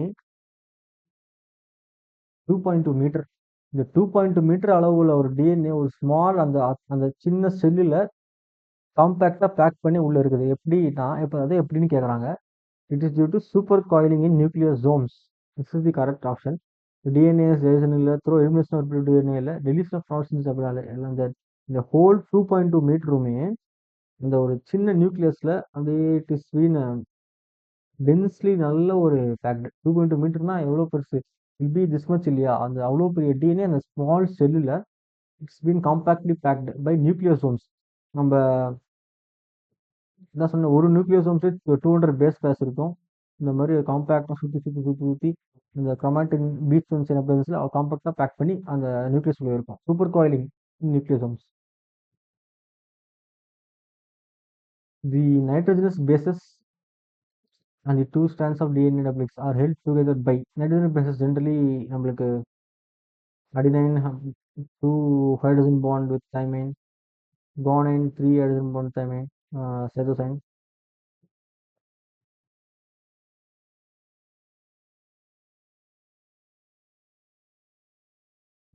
2.2 metre. இந்த 2.2 மீட்டர் அளவுள்ள ஒரு டிஎன்ஏ ஒரு ஸ்மால் அந்த அந்த சின்ன செல்லுல காம்பேக்டா பேக் பண்ணி உள்ள இருக்குது. எப்படின்னா இப்போ அதை எப்படின்னு கேட்குறாங்க. It is due to super coiling in nucleosomes. This is the correct option. DNA deletion இல்லை, த்ரூ எலிமினேஷன் ஆஃப் டிஎன்ஏ இல்லை, டெலிஷன் ஆஃப் ப்ராசன்ஸ் அப்படினால எல்லாம் இந்த ஹோல் 2.2 மீட்டருமே இந்த ஒரு சின்ன நியூக்ளியஸ்ல அப்படியே இட் இஸ் பீன் டென்ஸ்லி நல்ல ஒரு பேக்டு. 2.2 மீட்டர்னா எவ்வளோ பெருசு? வில் பி திஸ் மச் இல்லையா? அந்த அவ்வளோ பெரிய டிஎன்ஏ அந்த ஸ்மால் செல்லுல it's been compactly packed by nucleosomes. நம்ம என்ன சொன்ன, ஒரு நியூக்ளியோசோம்ஸ் 200 பேஸ் பேஸ் இருக்கும். இந்த மாதிரி காம்பாக்டாக சுற்றி சுற்றி சுற்றி சுற்றி இந்த கிரமாட்டின் பீச் சில பிளேசஸில் காம்பாக்டாக பேக் பண்ணி அந்த நியூக்ளியஸ் உள்ள இருக்கும். Super coiling nucleosomes. The nitrogenous bases and the two strands of DNA double X are held together by nitrogen bases. Generally நம்மளுக்கு adenine 2 hydrogen bond with thymine, guanine 3 hydrogen bond thymine, cytosine.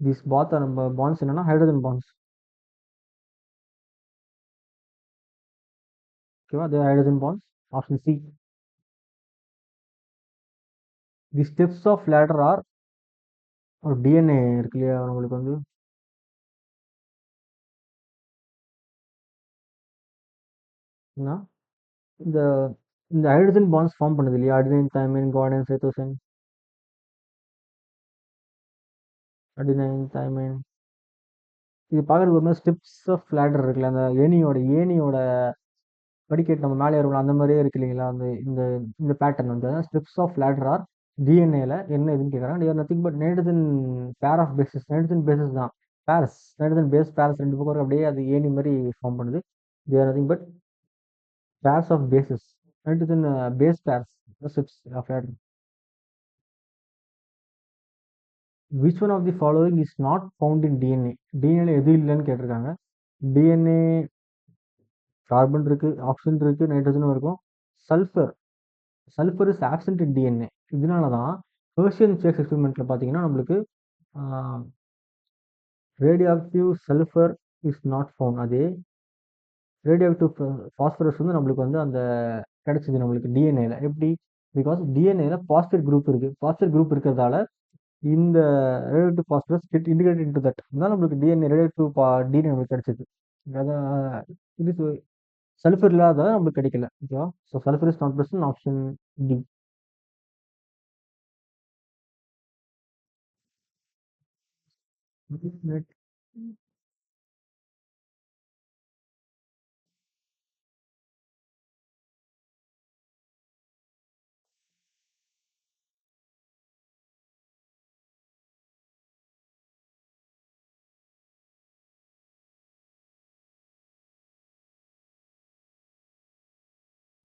These both are bonds என்னன்னா hydrogen bonds. ஓகேவா? they are hydrogen bonds. Option C. The steps of ladder are ஒரு DNA இருக்கு இல்லையா நம்மளுக்கு வந்து என்ன இந்த இந்த ஹைட்ரஜன் பாண்ட்ஸ் ஃபார்ம் பண்ணுது இல்லையா? Adenine thymine guanine cytosine. Adenine thymine இது பார்க்குறதுக்கு ஒரு மாதிரி ஸ்டெப்ஸ் ஆஃப் லேடர் இருக்குல்ல, அந்த ஏணியோட படிக்கட்டு நம்ம மேலே ஏறுவோம் அந்த மாதிரியே இருக்கு இல்லைங்களா? அந்த இந்த இந்த பேட்டர்ன் வந்து ஸ்டெப்ஸ் ஆஃப் லேடர் ஆர் டிஎன்ஏல என்ன இதுன்னு கேட்குறாங்க. Nothing but nitrogen pair of bases. Nitrogen bases தான் பேரஸ். நைட்ரஜன் பேஸ் பேரஸ் ரெண்டு பக்கம் அப்படியே அது ஏணி மாதிரி ஃபார்ம் பண்ணுது. There nothing but pairs of bases. Nitrogen base pairs steps of ladder. Which one of the following is not found in DNA? டிஎன்ஏல எது இல்லைன்னு கேட்டிருக்காங்க. டிஎன்ஏ கார்பன் இருக்கு, ஆக்சிஜன் இருக்கு, நைட்ரஜனும் இருக்கும். Sulphur is absent in DNA. இதனால தான் ஹெர்ஷியன் சேஸ் எக்ஸ்பெரிமெண்ட்ல பார்த்தீங்கன்னா நம்மளுக்கு radioactive sulphur is not found. அதே ரேடியோ ஆக்டிவ் ஃபாஸ்பரஸ் வந்து நம்மளுக்கு வந்து அந்த கிடைச்சிது நம்மளுக்கு டிஎன்ஏல. எப்படி? பிகாஸ் டிஎன்ஏல பாஸ்பேட் குரூப் இருக்கு. பாஸ்பேட் குரூப் இருக்கிறதால இந்த radioactive phosphorus get integrated into that. தான் நம்மளுக்கு டிஎன்ஏ ரேடியோஆக்டிவ் டிஎன்ஏ நம்மளுக்கு கிடைச்சது. அதான் இது சல்ஃபர் இல்லாத நம்மளுக்கு கிடைக்கல. ஓகேவா? So sulphur is not present. Option D.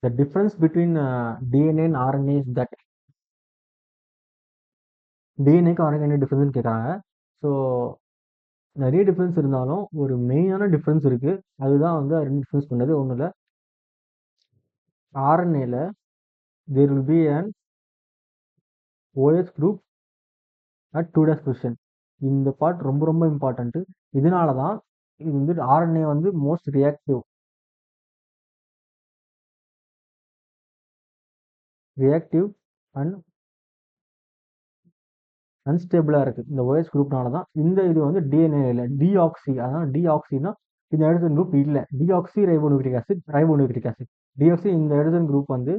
The difference between DNA and RNA is that டிஎன்ஏக்கு RNA என்ன டிஃப்ரென்ஸ்னு கேட்குறாங்க. ஸோ நிறைய டிஃப்ரென்ஸ் இருந்தாலும் ஒரு மெயினான டிஃப்ரென்ஸ் இருக்கு. அதுதான் வந்து ரெண்டு டிஃப்ரென்ஸ் பண்ணது. ஒன்றும் இல்லை, RNAல there will be an OH group at 2' position. இந்த பார்ட் ரொம்ப ரொம்ப இம்பார்ட்டன்ட். இதனால தான் இது வந்து RNA வந்து மோஸ்ட் ரியாக்டிவ் அண்ட் அன்ஸ்டேபிளாக இருக்குது. இந்த OH குரூப்னால தான். இந்த இது வந்து டிஎன்ஏ இல்லை, டிஆக்சி. அதான் டிஆக்சினா இந்த ஹைட்ரஜன் குரூப் இல்லை. Deoxy ரைபோநியூக்ளிக் acid. டிஆக்சி இந்த ஹைட்ரஜன் குரூப் வந்து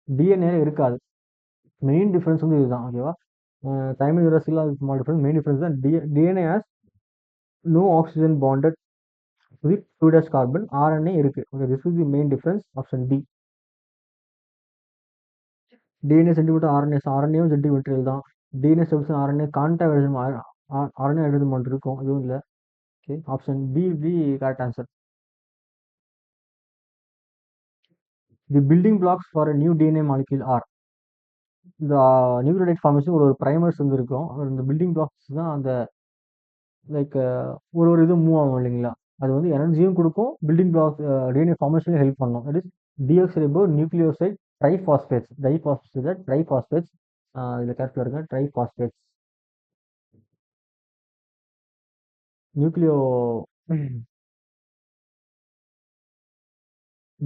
டிஎன்ஏல இருக்காது. மெயின் டிஃபரன்ஸ் வந்து இதுதான். ஓகேவா? தைமின் யூரசில் அது ஸ்மால் டிஃபரன்ஸ். மெயின் டிஃபரன்ஸ் தான் DNA has no oxygen bonded with 2' carbon. RNA இருக்கு. Okay, this is the main difference. Option D. DNA centimetre ஆர்என்ஏவும் சென்டிமீட்டர் தான். DNA steps RNA contact RNA hydrogen bond இருக்கும், இதுவும் இல்லை. Okay, option B the correct answer. The building blocks for a new DNA molecule are. இந்த நியூக்ளியோடைட் ஃபார்மேஷன் ஒரு பிரைமர்ஸ் வந்து இருக்கும். இந்த பில்டிங் பிளாக்ஸ் தான் அந்த லைக் ஒரு ஒரு இது மூவ் ஆகும் இல்லைங்களா? அது வந்து எனர்ஜியும் குடுக்கும். பில்டிங் பிளாக்ஸ் டிஎன்ஏ ஃபார்மேஷன்லயும் ஹெல்ப் பண்ணும். That is deoxyribonucleoside triphosphates. Diphosphates இல்ல ட்ரைபாஸ்பேட்ஸ். இதுல கேர்ஃபுல்லா இருங்க. Triphosphates. Nucleo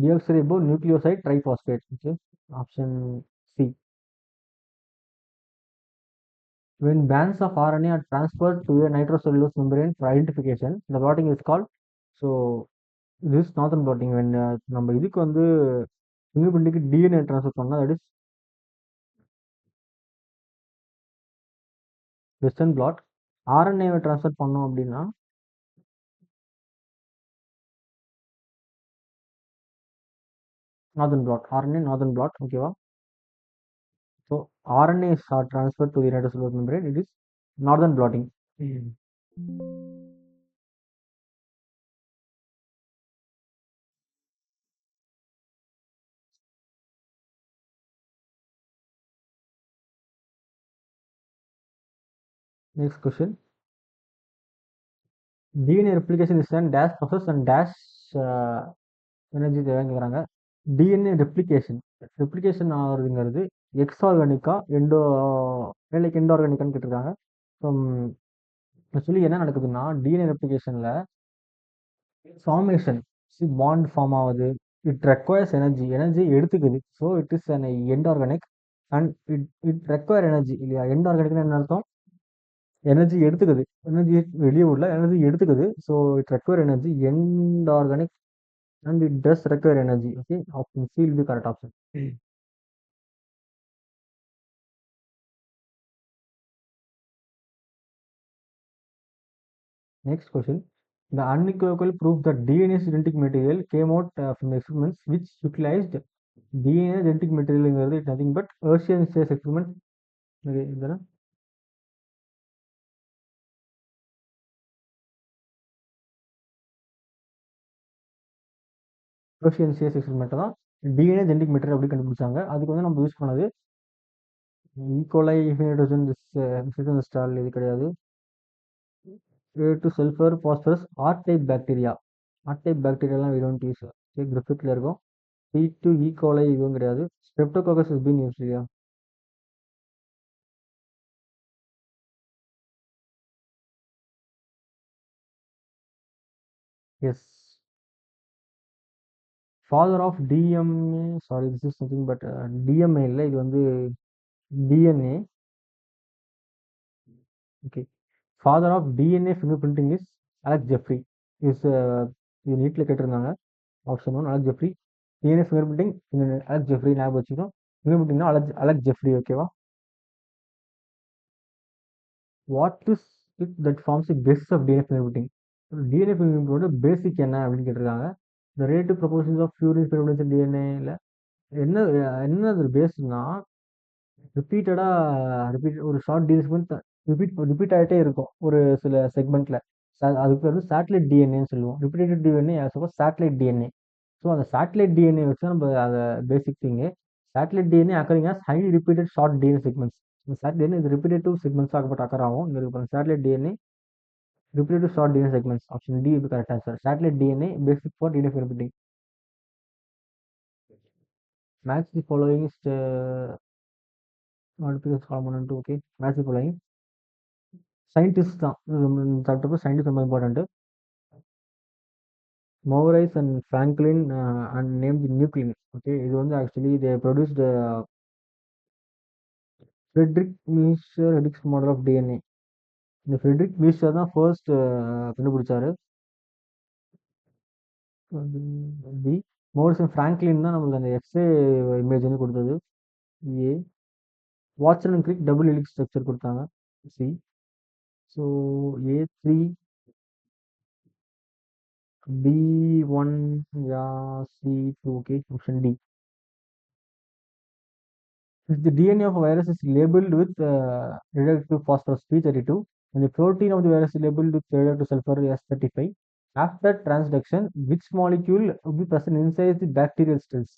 deoxyribonucleoside triphosphate. Okay. Option C. When bands of RNA are transferred to a nitrocellulose membrane for identification, the blotting is called. So this is northern blotting. When நம்ம இதுக்கு வந்து fingerprintக்கு DNA transfer பண்ணா that is western blot. RNA transfer பண்ணோம் அப்படின்னா northern blot. RNA northern blot. ஓகேவா? So RNA is transferred to the nitrocellulose membrane. It is northern blotting. Next question. DNA replication is an dash process and dash energy தேவைன்னு கேட்குறாங்க. டிஎன்ஏ ரெப்ளிகேஷன் ஆகுறதுங்கிறது எக்ஸார்கானிக்கா லைக் எண்டோர்கானிக்கான்னு கேட்டிருக்காங்க. ஸோ ஆக்சுவலி என்ன நடக்குதுன்னா டிஎன்ஏ ரெப்ளிகேஷனில் ஃபார்மேஷன் பாண்ட் ஃபார்ம் ஆகுது. இட் ரெக்வயர்ஸ் எனர்ஜி எடுத்துக்குது. So it is an endergonic and it require energy இல்லையா? எண்டோர்கானிக்னு என்ன அர்த்தம்? எனர்ஜி எடுத்துக்குது. எனர்ஜி வெளியே விடல, எனர்ஜி எடுத்துக்குது. So it require energy endergonic and it does require energy. Okay, option C will be correct option. Next question. The unequivocal proof that DNA is genetic material came out from the experiments which utilized DNA genetic material is nothing but Hershey's experiment. Okay, Hershey's experiment தான் DNA genetic material அப்படி கண்டுபிடிச்சாங்க. அதுக்கு வந்து நம்ம யூஸ் பண்ணது ஈகோலை ஹைட்ரோஜன் ஸ்டால் இது கிடையாது. to sulfur phosphorus R type bacteria. R type bacteria we don't use. கிரிஃபித்ல இருக்கும். C2 E. coli இதுவும் கிடையாது. Streptococcus has been used here. Yes. Father of DMA, sorry, this is nothing but DMA இல்ல, இது வந்து DNA. Okay. Father of DNA fingerprinting is Alex Jeffrey. இது நீட்ல கேட்டிருந்தாங்க. Option 1 Alex Jeffrey. DNA fingerprinting Alex Jeffrey ஞாபகம் வச்சுக்கணும். fingerprinting Alex Jeffrey. ஓகேவா? What is it that forms the basis of DNA fingerprinting? DNA fingerprinting பேசிக் என்ன அப்படின்னு கேட்டிருக்காங்க. The relative proportions of purine fingerprints in DNA ல என்ன என்ன பேஸ்னா ரிப்பீட் ஒரு ஷார்ட் டிஎன்ஏ சீக்வென்ஸ் ரிப்பீட் ஆகிட்டே இருக்கும் ஒரு சில செக்மெண்ட்ல. அதுக்கு வந்து சேட்டலைட் டிஎன்ஏன்னு சொல்லுவோம். Repeated DNA satellite DNA. So அந்த சேட்டலைட் டிஎன்ஏ வச்சு நம்ம அதை basic thing. Satellite DNA occurring as high repeated short DNA segments. Satellite DNA இது ரிப்பீட்டேட்டிவ் செக்மெண்ட்ஸ் ஆகப்பட்ட அக்கர் ஆகும். இங்கே இருக்க satellite DNA repeated short DNA segments. Option D இது correct answer. Satellite DNA basic for DNA fingerprinting. Match the following modifications common to okay. Match the following. Scientists தான் சாப்பிட்டப்போ சயின்டிஸ்ட் ரொம்ப important. Maurice and Franklin and named Nuclein. Okay, இது வந்து actually they produced Frederick Miescher Helix model of DNA. இந்த ஃப்ரெட்ரிக் மீஸ்டர் தான் ஃபர்ஸ்ட் கண்டுபிடிச்சாரு. பி. மோரிஸ் அண்ட் ஃப்ராங்க்லின் தான் நம்மளுக்கு அந்த எக்ஸ்ரே இமேஜ் வந்து கொடுத்தது. A. Watson and Crick double helix structure கொடுத்தாங்க. சி. ஸோ A3 B1 या C2. okay, option D. If the DNA of a virus is labeled with radioactive phosphorus P32 and the protein of the virus is labeled with radioactive sulfur S35, after transduction, which molecule will be present inside the bacterial cells?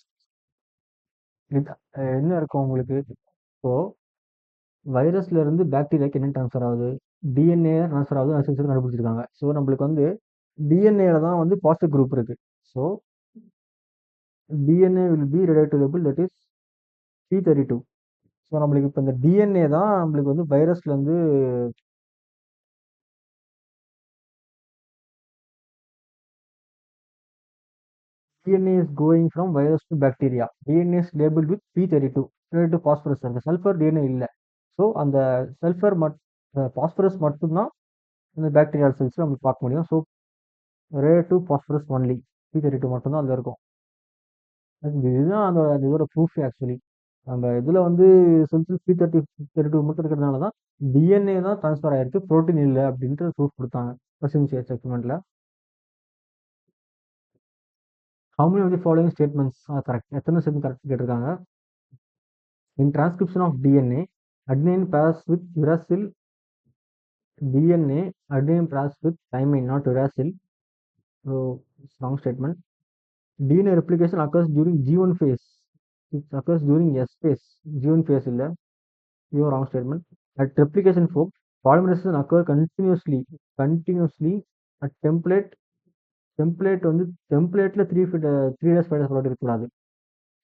என்ன இருக்கும் உங்களுக்கு? இப்போ வைரஸ்ல இருந்து பாக்டீரியாக்கு என்ன ட்ரான்ஸ்ஃபர் ஆகுது? டிஎன்ஏ ட்ரான்ஸ்ஃபர் ஆகுது ரிசர்ச் கண்டுபிடிச்சிருக்காங்க. ஸோ நம்மளுக்கு வந்து டிஎன்ஏல தான் வந்து பாசிட்டிவ் குரூப் இருக்கு. So DNA will be related to label that is P32. So நம்மளுக்கு இப்போ இந்த டிஎன்ஏ தான் நம்மளுக்கு வந்து வைரஸ்ல இருந்து DNA is going from virus to bacteria. DNA is label with P32 related phosphorus. அந்த சல்ஃபர் டிஎன்ஏ இல்லை. ஸோ அந்த சல்ஃபர் பாஸ்பரஸ் மட்டும்தான் இந்த பாக்டீரியா செல்ஸ் நம்மளுக்கு பார்க்க முடியும். So relative phosphorus only P32 மட்டும்தான் அதில் இருக்கும். இதுதான் அந்த இதோட ப்ரூஃப் ஆக்சுவலி. நம்ம இதில் வந்து செல்ஸ் P32 மட்டும் இருக்கிறதுனால தான் டிஎன்ஏ தான் ட்ரான்ஸ்ஃபர் ஆயிருக்கு, புரோட்டீன் இல்லை அப்படின்ட்டு ப்ரூஃப் கொடுத்தாங்க பிரசன்சியஸ் எக்ஸ்பெரிமெண்ட்ல. How many of the following statements are correct? எத்தனை ஸ்டேட்மெண்ட் கரெக்ட் கேட்டிருக்காங்க. In transcription of DNA, adenine pairs with uracil. DNA, adenine pairs with thymine, not uracil. So, it's wrong statement. DNA replication occurs during G1 phase. It occurs during S phase. G1 phase இல்லை. Your wrong statement. At replication fork, polymerization occur continuously at template வந்து டெம்ப்ளேட்ல 3 days 5 days ஃபாலோ இருக்கக்கூடாது.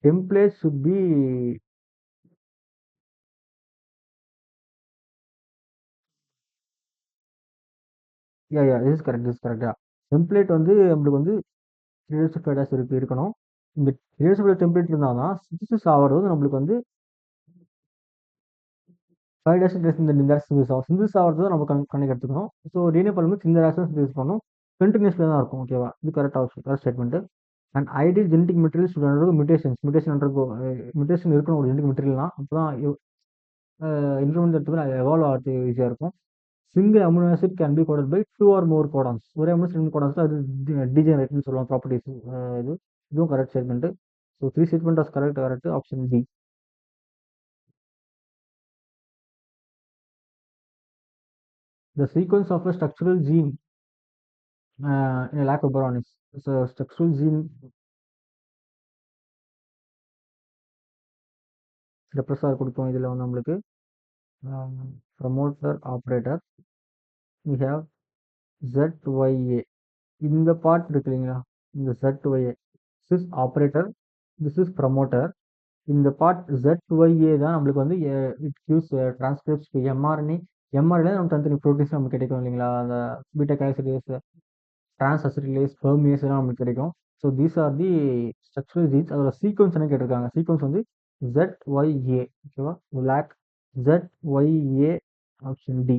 Template should be this is correct. Template வந்து நம்மளுக்கு வந்து 3 days 5 days இருக்கணும். இந்த 3 days டெம்ப்ளேட் இருந்தால் தான் சிந்தசிஸ் ஆகிறது நம்மளுக்கு வந்து 5 days இந்த சிந்தசிஸ் ஆகிறது நம்ம கணக்கு எடுத்துக்கணும். ஸோ டிஎன்ஏ பண்ணும்போது இந்த ரேஷன் சிந்தசிஸ் பண்ணும், கண்டினியூஸ்ல தான் இருக்கும். ஓகேவா, இது correct statement. And ideal genetic material should undergo mutation இருக்கணும் ஒரு ஜெனடிக் மெட்டீரியல்னா. அப்போ தான் இன்க்ரிமெண்ட் எடுத்துக்கு எவால்வ் ஆகிறது ஈஸியாக இருக்கும். Single amino acid can be coded by 2 or more codons. ஒரே அமினோ ஆசிட் கோடான்ஸ் அது டிஜெனரேட்னு சொல்லுவாங்க ப்ராப்பர்ட்டிஸ். இதுவும் correct statement. So 3 statement as correct option D. The sequence of a structural gene in a lactobaron is a structural gene repressor கொடுப்போம். இதில் வந்து நம்மளுக்கு promoter operator we have ZYA. இந்த பார்ட் இருக்கு இல்லைங்களா, இந்த ZYA, this is operator, this is promoter. இந்த பார்ட் ZYA தான் நம்மளுக்கு வந்து it gives transcripts to mRNA. mRNA நம்ம தனித்தனி ப்ரோட்டீன்ஸ் நமக்கு கிடைக்கும் இல்லைங்களா, அந்த பீட்டா கேசரிஸ், டிரான்ஸ்அசிட்டிலேஸ், பெர்மியஸ் எல்லாம் நமக்கு கிடைக்கும். So these are the structural genes. அதோட சீக்வன்ஸ் என்ன கேட்டிருக்காங்க. சீக்வன்ஸ் வந்து ZYA. ஓகேவா, lac ZYA option D.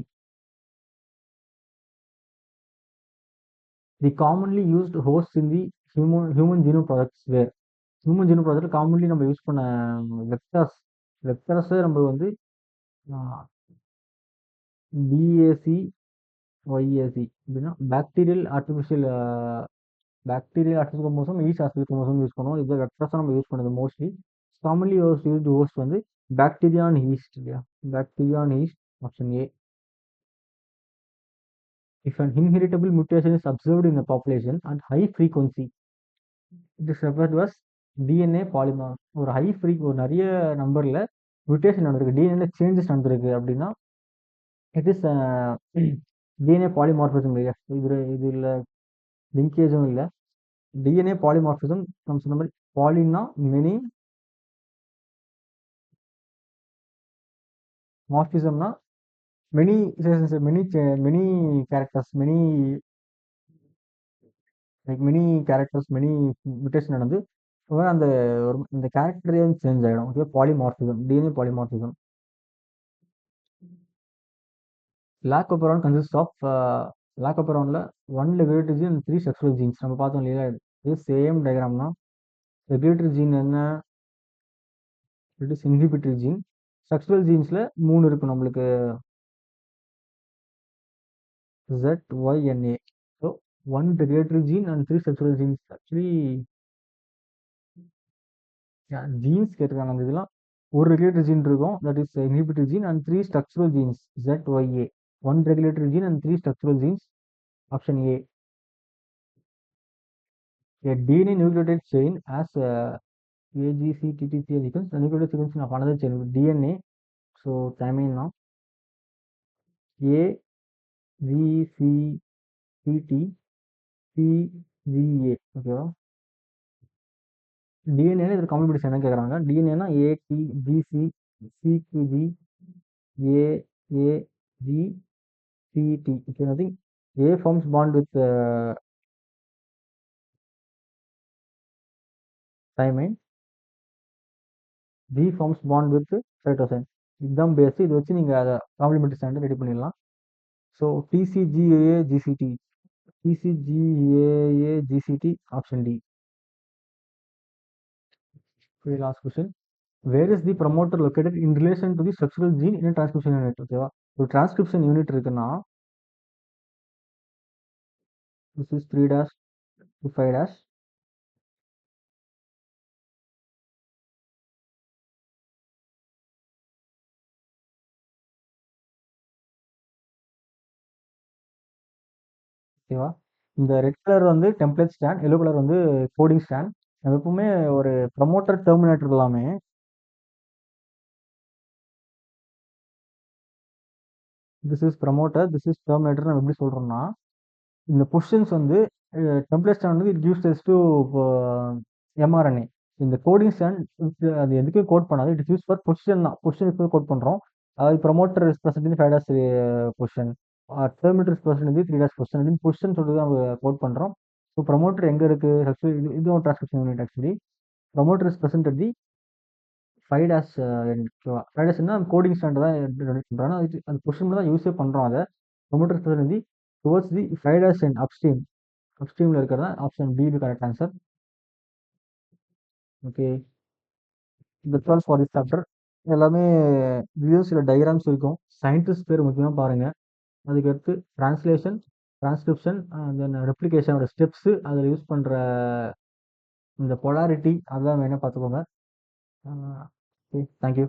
The commonly used host in the human genome projects were. Human genome project commonly நம்ம யூஸ் பண்ண வெக்டர்ஸை நம்ம வந்து BAC YAC அப்படின்னா bacterial artificial chromosome, yeast artificial chromosome use பண்ணுவோம். இது வெக்டர்ஸாக நம்ம யூஸ் பண்ணுறது மோஸ்ட்லி. காமன்லி யூஸ்டு ஹோஸ்ட் வந்து பாக்டீரியா அண்ட் ஈஸ்ட் இல்லையா, bacteria and east option A. If an inheritable mutation is observed in the population at high frequency, it is referred to as DNA polymorph. ஒரு நிறைய நம்பர்ல மியூட்டேஷன் நடந்திருக்கு, டிஎன்ஏ சேஞ்சஸ் நடந்திருக்கு அப்படின்னா இட் இஸ் டிஎன்ஏ பாலிமார்பிசம் இல்லையா. இதில் லிங்கேஜும் இல்லை. டிஎன்ஏ பாலிமார்பிசம் நம்ம சொன்ன மாதிரி பாலின்னா மெனி, மார்பிசம்னா மெனி கேரக்டர்ஸ், மெனி மியூட்டேஷன் நடந்து அந்த இந்த கேரக்டரே சேஞ்ச் ஆகிடும். Okay, polymorphism, DNA polymorphism. Lac operon consist of லாக்கோபெரானில் 1 ரெகுலேட்டரி ஜீன் 3 ஸ்ட்ரக்சரல் ஜீன்ஸ். நம்ம பார்த்தோம் இல்லையா, இது சேம் டயக்ராம் தான். ரெகுலேட்டரி ஜீன் என்ன, it is inhibitory gene. Structural ஜீன்ஸில் 3 இருக்கும் நம்மளுக்கு, ZYNA. So 1 regulatory gene and 3 structural genes. Actually genes கேட்டிருக்காங்க. அந்த இதெல்லாம் ஒரு ரெகுலேட்டரி ஜீன் இருக்கும், that is inhibitory gene, and 3 structural genes ZYA. 1 regulatory gene and 3 structural genes. Option A. A DNA nucleotide chain as AGCTTC sequence. The nucleotide sequence of another chain DNA. So thymine now. A VCCD CVA ஓகேவா. டிஎன்ஏ இது காம்ப்ளிமெண்டேஷன் என்ன கேட்குறாங்க. டிஎன்ஏனா AT GC CQG AAG CT. Okay, nothing. A forms bond with thymine. G forms bond with cytosine. இதுதான் பேஸ். இது வச்சு நீங்கள் அதை காம்ப்ளிமெண்டரி ஸ்டாண்டர்ட் ரெடி பண்ணிடலாம். So TCGAA GCT. TCGAA GCT option D. Last question. Where is the promoter located in relation to the structural gene in transcription unit. ஓகேவா. ஒரு டிரான்ஸ்கிரிப்ஷன் யூனிட் இருக்குன்னா this is 3 dash to 5 dash. ஓகேவா. இந்த ரெட் கலர் வந்து டெம்ப்ளேட் ஸ்டாண்ட், எல்லோ கலர் வந்து கோடிங் ஸ்டாண்ட். நம்ம எப்பவுமே ஒரு ப்ரமோட்டர் டெர்மினேட்டர் எல்லாமே this is promoter, this is terminator நம்ம எப்படி சொல்றோம்னா, இந்த பொசிஷன்ஸ் வந்து டெம்ப்ளேட் ஸ்டாண்ட் வந்து it gives test to mRNA. இந்த கோடிங் ஸ்டாண்ட் அது எதுக்கும் கோட் பண்ணாது. இட் யூஸ் ஃபார் பொசிஷன் தான். பொசிஷன் இப்போ கோட் பண்ணுறோம். அதாவது promoter is present in 5 dash position, terminator is present in 3 dash position அப்படின்னு பொசிஷன் சொல்லிட்டு தான் நம்ம கோட் பண்ணுறோம். ஸோ ப்ரமோட்டர் எங்கே இருக்குது ஆக்சுவலி, இதுவும் transcription unit actually. Promoter is present at the 5 dash end. ஓகேவா. 5 dashனா கோடிங் ஸ்டாண்ட் தான் டொனேட் பண்ணுறாங்க. அது அந்த பொசிஷன் தான் யூஸே பண்ணுறோம். அதை promoter is present the towards the 5 dash end upstream. அப்ஸ்ட்ரீமில் இருக்கிறதா option B correct answer. Okay, that's all for this chapter. எல்லாமே வீடியோஸ் இல்லை டயக்ராம்ஸ் இருக்கும். சயின்டிஸ்ட் பேர் முக்கியமாக பாருங்கள். அதுக்கடுத்து டிரான்ஸ்லேஷன், டிரான்ஸ்கிரிப்ஷன், தென் ரெப்ளிகேஷனோட ஸ்டெப்ஸு, அதில் யூஸ் பண்ணுற இந்த பொலாரிட்டி அதெல்லாம் வேணால் பார்த்துக்கோங்க. Okay, thank you.